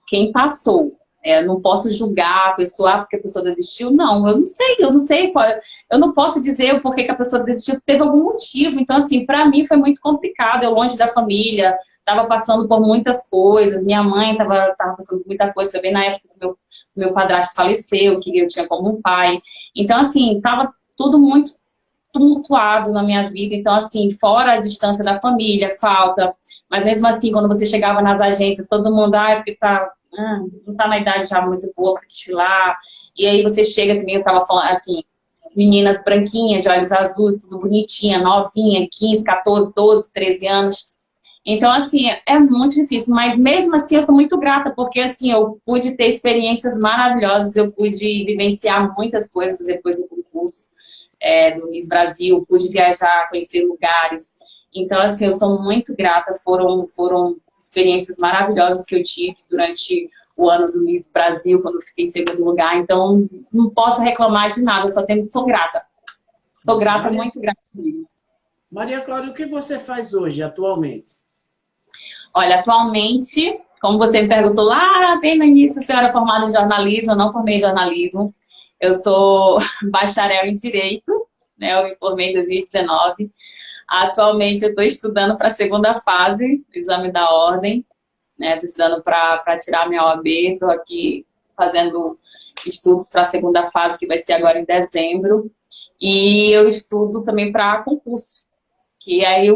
quem passou. Não posso julgar a pessoa porque a pessoa desistiu. Não, eu não sei qual. Eu não posso dizer o porquê que a pessoa desistiu, teve algum motivo. Então, assim, para mim foi muito complicado. Eu longe da família, estava passando por muitas coisas. Minha mãe estava passando por muita coisa. Também na época que meu padrasto faleceu, que eu tinha como um pai. Então, assim, estava tudo muito tumultuado na minha vida. Então, assim, fora a distância da família, falta. Mas mesmo assim, quando você chegava nas agências, todo mundo, porque não tá na idade já muito boa para desfilar. E aí você chega, que nem eu tava falando, assim, meninas branquinhas, de olhos azuis, tudo bonitinha, novinha, 15, 14, 12, 13 anos. Então, assim, é muito difícil, mas mesmo assim eu sou muito grata, porque, assim, eu pude ter experiências maravilhosas, eu pude vivenciar muitas coisas depois do concurso do Miss Brasil, pude viajar, conhecer lugares. Então, assim, eu sou muito grata, foram experiências maravilhosas que eu tive durante o ano do Miss Brasil, quando eu fiquei em segundo lugar. Então, não posso reclamar de nada, sou grata. Sou grata, muito grata. Maria Cláudia, o que você faz hoje, atualmente? Olha, atualmente, como você me perguntou lá bem no início, se eu era formada em jornalismo, eu não formei em jornalismo. Eu sou bacharel em Direito, né? Eu me formei em 2019. Atualmente eu estou estudando para a segunda fase do exame da ordem, né? Estou estudando para tirar minha OAB, estou aqui fazendo estudos para a segunda fase, que vai ser agora em dezembro. E eu estudo também para concurso, que aí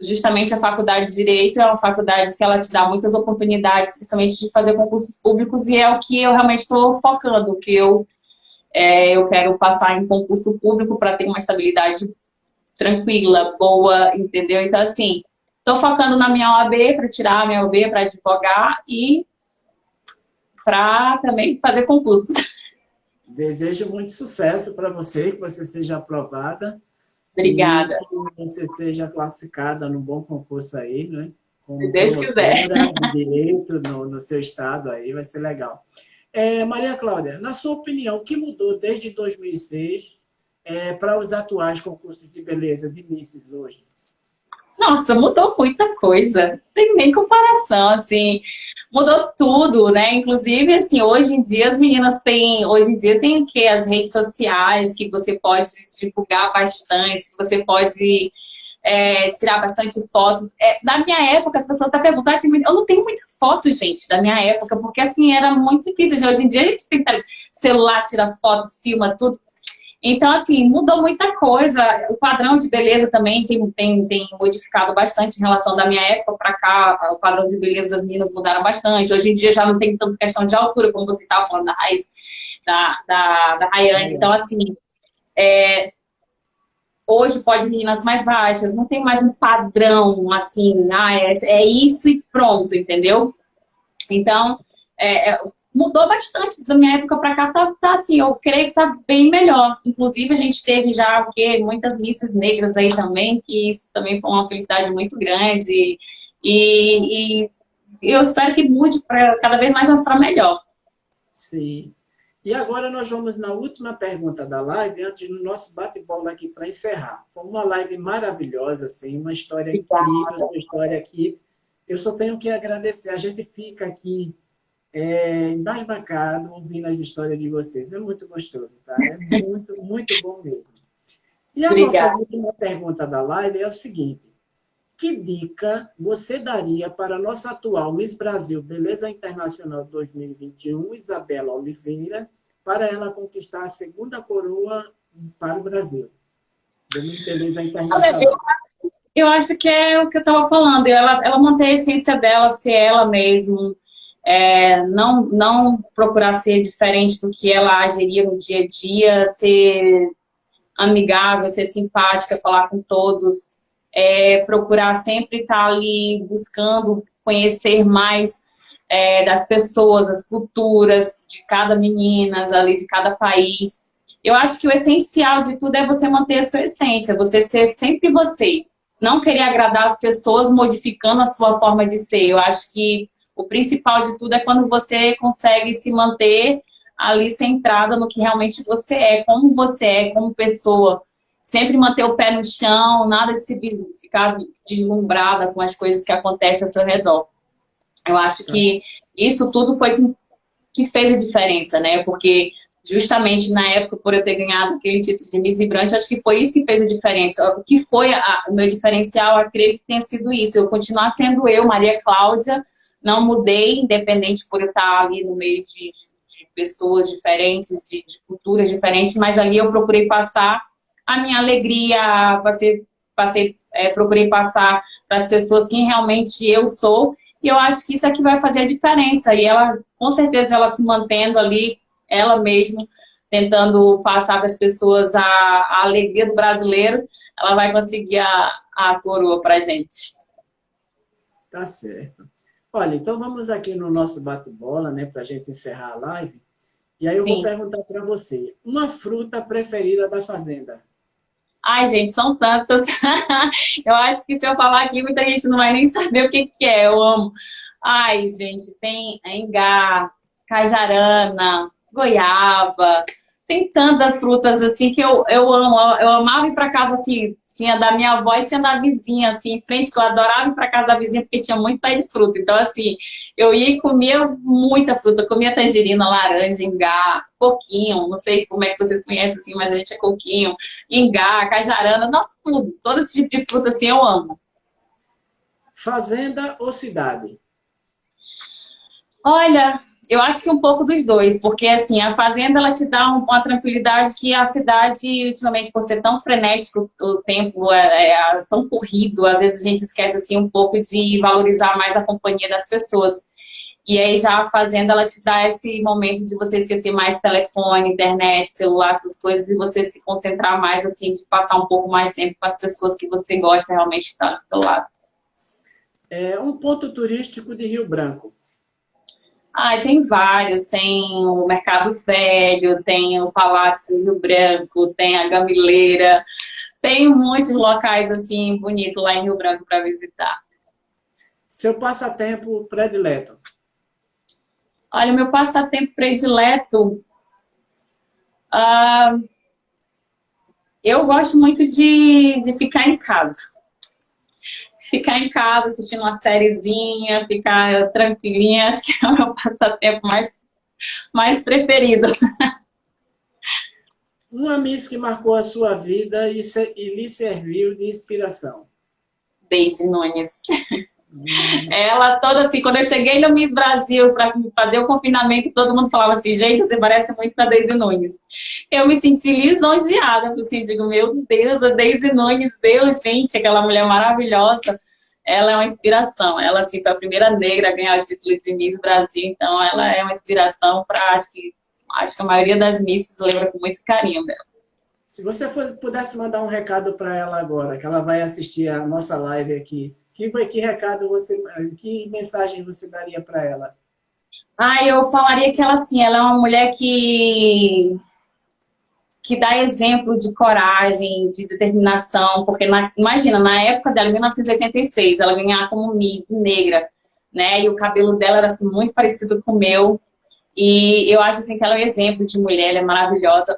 justamente a faculdade de Direito é uma faculdade que ela te dá muitas oportunidades, principalmente de fazer concursos públicos, e é o que eu realmente estou focando, que eu quero passar em concurso público para ter uma estabilidade tranquila, boa, entendeu? Então, assim, estou focando na minha OAB, para tirar a minha OAB, para advogar e para também fazer concurso. Desejo muito sucesso para você, que você seja aprovada. Obrigada. E que você seja classificada num bom concurso aí, né? Como Se Deus quiser. de direito no seu estado aí, vai ser legal. Maria Cláudia, na sua opinião, o que mudou desde 2006 para os atuais concursos de beleza de Misses hoje? Nossa, mudou muita coisa. Não tem nem comparação, assim. Mudou tudo, né? Inclusive, assim, hoje em dia as meninas hoje em dia tem o quê? As redes sociais, que você pode divulgar bastante, que você pode tirar bastante fotos. Na minha época, as pessoas até perguntam, eu não tenho muita foto, gente, da minha época, porque, assim, era muito difícil. Hoje em dia a gente tem celular, tira foto, filma, tudo. Então, assim, mudou muita coisa. O padrão de beleza também tem modificado bastante em relação da minha época para cá. O padrão de beleza das meninas mudaram bastante. Hoje em dia já não tem tanta questão de altura, como você estava falando da Rayane. Então, assim, hoje pode meninas mais baixas, não tem mais um padrão, assim, é isso e pronto, entendeu? Então, mudou bastante da minha época para cá, tá assim, eu creio que tá bem melhor. Inclusive, a gente teve já muitas misses negras aí também, que isso também foi uma felicidade muito grande. E eu espero que mude cada vez mais para melhor. Sim. E agora nós vamos na última pergunta da live, antes do nosso bate-bola aqui para encerrar. Foi uma live maravilhosa, assim, uma história incrível, uma história que eu só tenho que agradecer. A gente fica aqui embasbacado ouvindo as histórias de vocês. É muito gostoso, tá? É muito, muito bom mesmo. E a nossa última pergunta da live é o seguinte: que dica você daria para a nossa atual Miss Brasil Beleza Internacional 2021, Isabela Oliveira, para ela conquistar a segunda coroa para o Brasil? Do Miss Beleza Internacional. Eu acho que é o que eu estava falando. Ela manter a essência dela, ser ela mesma. Não procurar ser diferente do que ela agiria no dia a dia, ser amigável, ser simpática, falar com todos, procurar sempre estar ali buscando conhecer mais das pessoas, as culturas de cada menina, ali de cada país. Eu acho que o essencial de tudo é você manter a sua essência, você ser sempre você, não querer agradar as pessoas modificando a sua forma de ser. Eu acho que o principal de tudo é quando você consegue se manter ali centrada no que realmente você é como pessoa. Sempre manter o pé no chão, nada de se ficar deslumbrada com as coisas que acontecem ao seu redor. Eu acho que isso tudo foi que fez a diferença, né? Porque justamente na época, por eu ter ganhado aquele título de Miss Vibrante, acho que foi isso que fez a diferença. O que foi o meu diferencial, eu creio que tenha sido isso. Eu continuar sendo eu, Maria Cláudia, não mudei, independente por eu estar ali no meio de pessoas diferentes, de culturas diferentes, mas ali eu procurei passar a minha alegria, procurei passar para as pessoas quem realmente eu sou. E eu acho que isso é que vai fazer a diferença. E ela, com certeza, ela se mantendo ali, ela mesma, tentando passar para as pessoas a alegria do brasileiro, ela vai conseguir a coroa para a gente. Tá certo. Olha, então vamos aqui no nosso bate-bola, né, para a gente encerrar a live. E aí eu vou Sim. perguntar para você, uma fruta preferida da fazenda? Ai, gente, são tantas. Eu acho que se eu falar aqui, muita gente não vai nem saber o que que é. Eu amo. Ai, gente, tem engá, cajarana, goiaba. Tem tantas frutas, assim, que eu amo. Eu amava ir para casa, assim, tinha da minha avó e tinha da vizinha, assim, em frente, que eu adorava ir para casa da vizinha, porque tinha muito pé de fruta. Então, assim, eu ia e comia muita fruta. Comia tangerina, laranja, engá, coquinho. Não sei como é que vocês conhecem, assim, mas a gente é coquinho. Ingá, cajarana, nossa, tudo. Todo esse tipo de fruta, assim, eu amo. Fazenda ou cidade? Olha, eu acho que um pouco dos dois, porque, assim, a fazenda, ela te dá uma tranquilidade que a cidade, ultimamente, por ser tão frenético, o tempo é tão corrido, às vezes a gente esquece, assim, um pouco de valorizar mais a companhia das pessoas. E aí já a fazenda, ela te dá esse momento de você esquecer mais telefone, internet, celular, essas coisas, e você se concentrar mais, assim, de passar um pouco mais tempo com as pessoas que você gosta realmente de estar do seu lado. É um ponto turístico de Rio Branco. Ah, tem vários, tem o Mercado Velho, tem o Palácio Rio Branco, tem a Gamileira, tem muitos locais, assim, bonitos lá em Rio Branco para visitar. Seu passatempo predileto? Olha, o meu passatempo predileto, ah, eu gosto muito de ficar em casa. Ficar em casa assistindo uma sériezinha, ficar tranquilinha, acho que é o meu passatempo mais preferido. Uma Miss que marcou a sua vida e lhe serviu de inspiração. Daisy Nunes. Ela toda assim, quando eu cheguei no Miss Brasil para fazer o confinamento, todo mundo falava assim, gente, você parece muito com a Daisy Nunes. Eu me senti lisonjeada, assim, digo, meu Deus, a Daisy Nunes, Deus, gente, aquela mulher maravilhosa. Ela é uma inspiração. Ela, assim, foi a primeira negra a ganhar o título de Miss Brasil, então ela é uma inspiração para, acho que a maioria das Misses lembra com muito carinho dela. Se você pudesse mandar um recado para ela agora, que ela vai assistir a nossa live aqui, que recado que mensagem você daria para ela? Ah, eu falaria que ela, assim, ela é uma mulher que dá exemplo de coragem, de determinação, porque imagina, na época dela, em 1986, ela ganhava como Miss negra, né? E o cabelo dela era assim, muito parecido com o meu. E eu acho assim, que ela é um exemplo de mulher, ela é maravilhosa.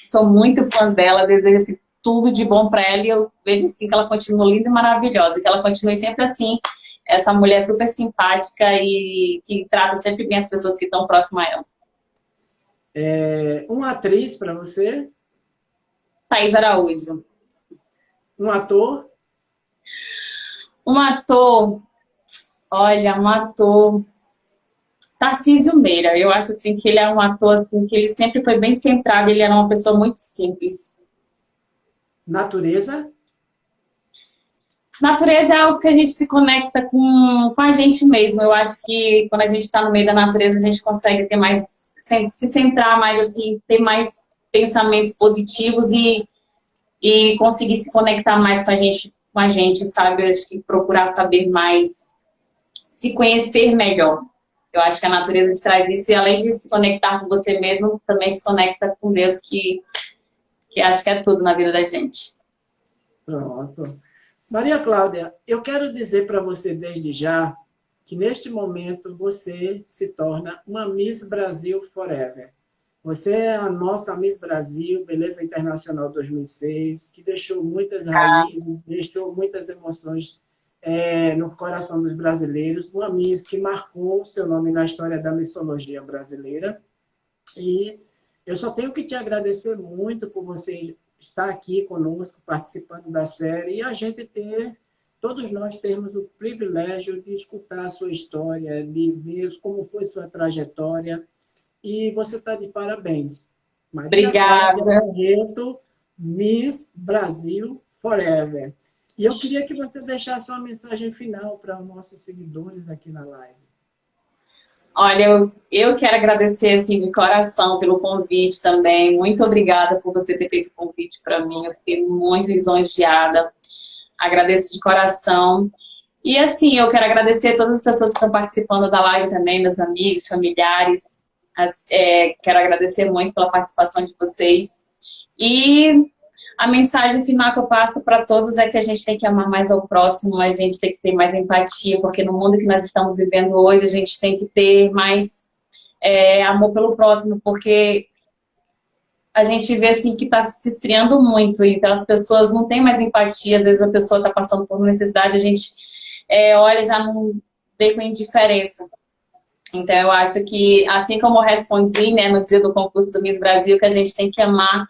Sou muito fã dela, desejo assim, tudo de bom para ela e eu vejo assim, que ela continua linda e maravilhosa, que ela continue sempre assim, essa mulher super simpática e que trata sempre bem as pessoas que estão próximas a ela. Uma atriz para você? Thaís Araújo. Um ator? Um ator, olha, um ator... Tarcísio Meira, eu acho assim que ele é um ator assim que ele sempre foi bem centrado, ele era uma pessoa muito simples. Natureza? Natureza é algo que a gente se conecta com a gente mesmo. Eu acho que quando a gente está no meio da natureza, a gente consegue ter mais, se centrar mais assim, ter mais pensamentos positivos e conseguir se conectar mais com a gente, sabe? Eu acho que procurar saber mais, se conhecer melhor. Eu acho que a natureza te traz isso, e além de se conectar com você mesmo, também se conecta com Deus, que acho que é tudo na vida da gente. Pronto. Maria Cláudia, eu quero dizer para você desde já que neste momento você se torna uma Miss Brasil Forever. Você é a nossa Miss Brasil, Beleza Internacional 2006, que deixou muitas raízes, deixou muitas emoções no coração dos brasileiros. Uma Miss que marcou seu nome na história da missologia brasileira. E eu só tenho que te agradecer muito por você estar aqui conosco, participando da série, e a gente todos nós temos o privilégio de escutar a sua história, de ver como foi sua trajetória, e você está de parabéns. Maria Obrigada. Cláudia Barreto, Miss Brasil Forever. E eu queria que você deixasse uma mensagem final para os nossos seguidores aqui na live. Olha, eu quero agradecer assim, de coração pelo convite também. Muito obrigada por você ter feito o convite para mim. Eu fiquei muito lisonjeada. Agradeço de coração. E assim, eu quero agradecer a todas as pessoas que estão participando da live também, meus amigos, familiares. Quero agradecer muito pela participação de vocês. E a mensagem final que eu passo para todos é que a gente tem que amar mais ao próximo, a gente tem que ter mais empatia, porque no mundo que nós estamos vivendo hoje, a gente tem que ter mais amor pelo próximo, porque a gente vê assim que está se esfriando muito, então as pessoas não têm mais empatia, às vezes a pessoa está passando por necessidade, a gente olha já não vê com indiferença. Então eu acho que, assim como eu respondi, né, no dia do concurso do Miss Brasil, que a gente tem que amar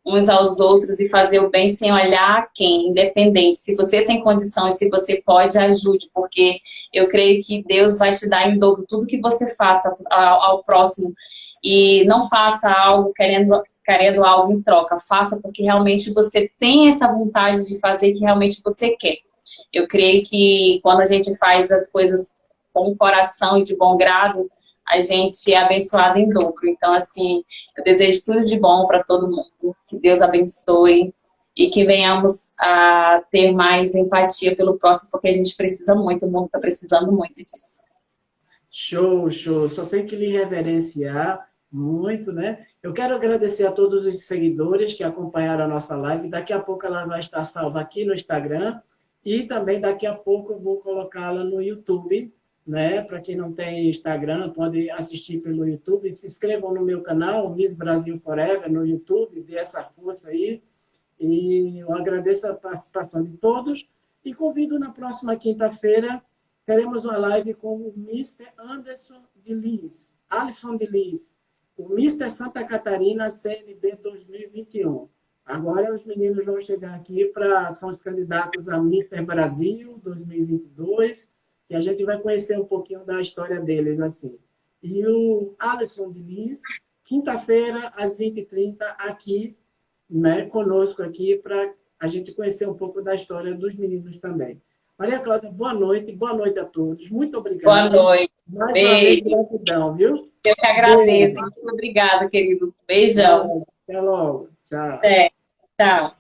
uns aos outros e fazer o bem sem olhar quem, independente. Se você tem condição e se você pode, ajude, porque eu creio que Deus vai te dar em dobro tudo que você faça ao próximo. E não faça algo querendo algo em troca. Faça porque realmente você tem essa vontade de fazer que realmente você quer. Eu creio que quando a gente faz as coisas com o coração e de bom grado, a gente é abençoado em dobro. Então, assim, eu desejo tudo de bom para todo mundo. Que Deus abençoe e que venhamos a ter mais empatia pelo próximo, porque a gente precisa muito, o mundo está precisando muito disso. Show, show. Só tem que lhe reverenciar muito, né? Eu quero agradecer a todos os seguidores que acompanharam a nossa live. Daqui a pouco ela vai estar salva aqui no Instagram e também daqui a pouco eu vou colocá-la no YouTube, né? Para quem não tem Instagram, pode assistir pelo YouTube. Se inscrevam no meu canal, Miss Brasil Forever, no YouTube, dê essa força aí. E eu agradeço a participação de todos e convido na próxima quinta-feira, teremos uma live com o Mr. Anderson de Lis, Alisson de Lis, o Mr. Santa Catarina CNB 2021. Agora os meninos vão chegar aqui são os candidatos a Mr. Brasil 2022, e a gente vai conhecer um pouquinho da história deles assim. E o Alisson de Lis, quinta-feira, às 20h30, aqui, né, conosco aqui, para a gente conhecer um pouco da história dos meninos também. Maria Cláudia, boa noite a todos. Muito obrigado. Boa noite. Mais Beijo. uma vez, gratidão, viu? Eu que agradeço. Beijo. Muito obrigada, querido. Beijão. Até logo. Tchau. Tchau.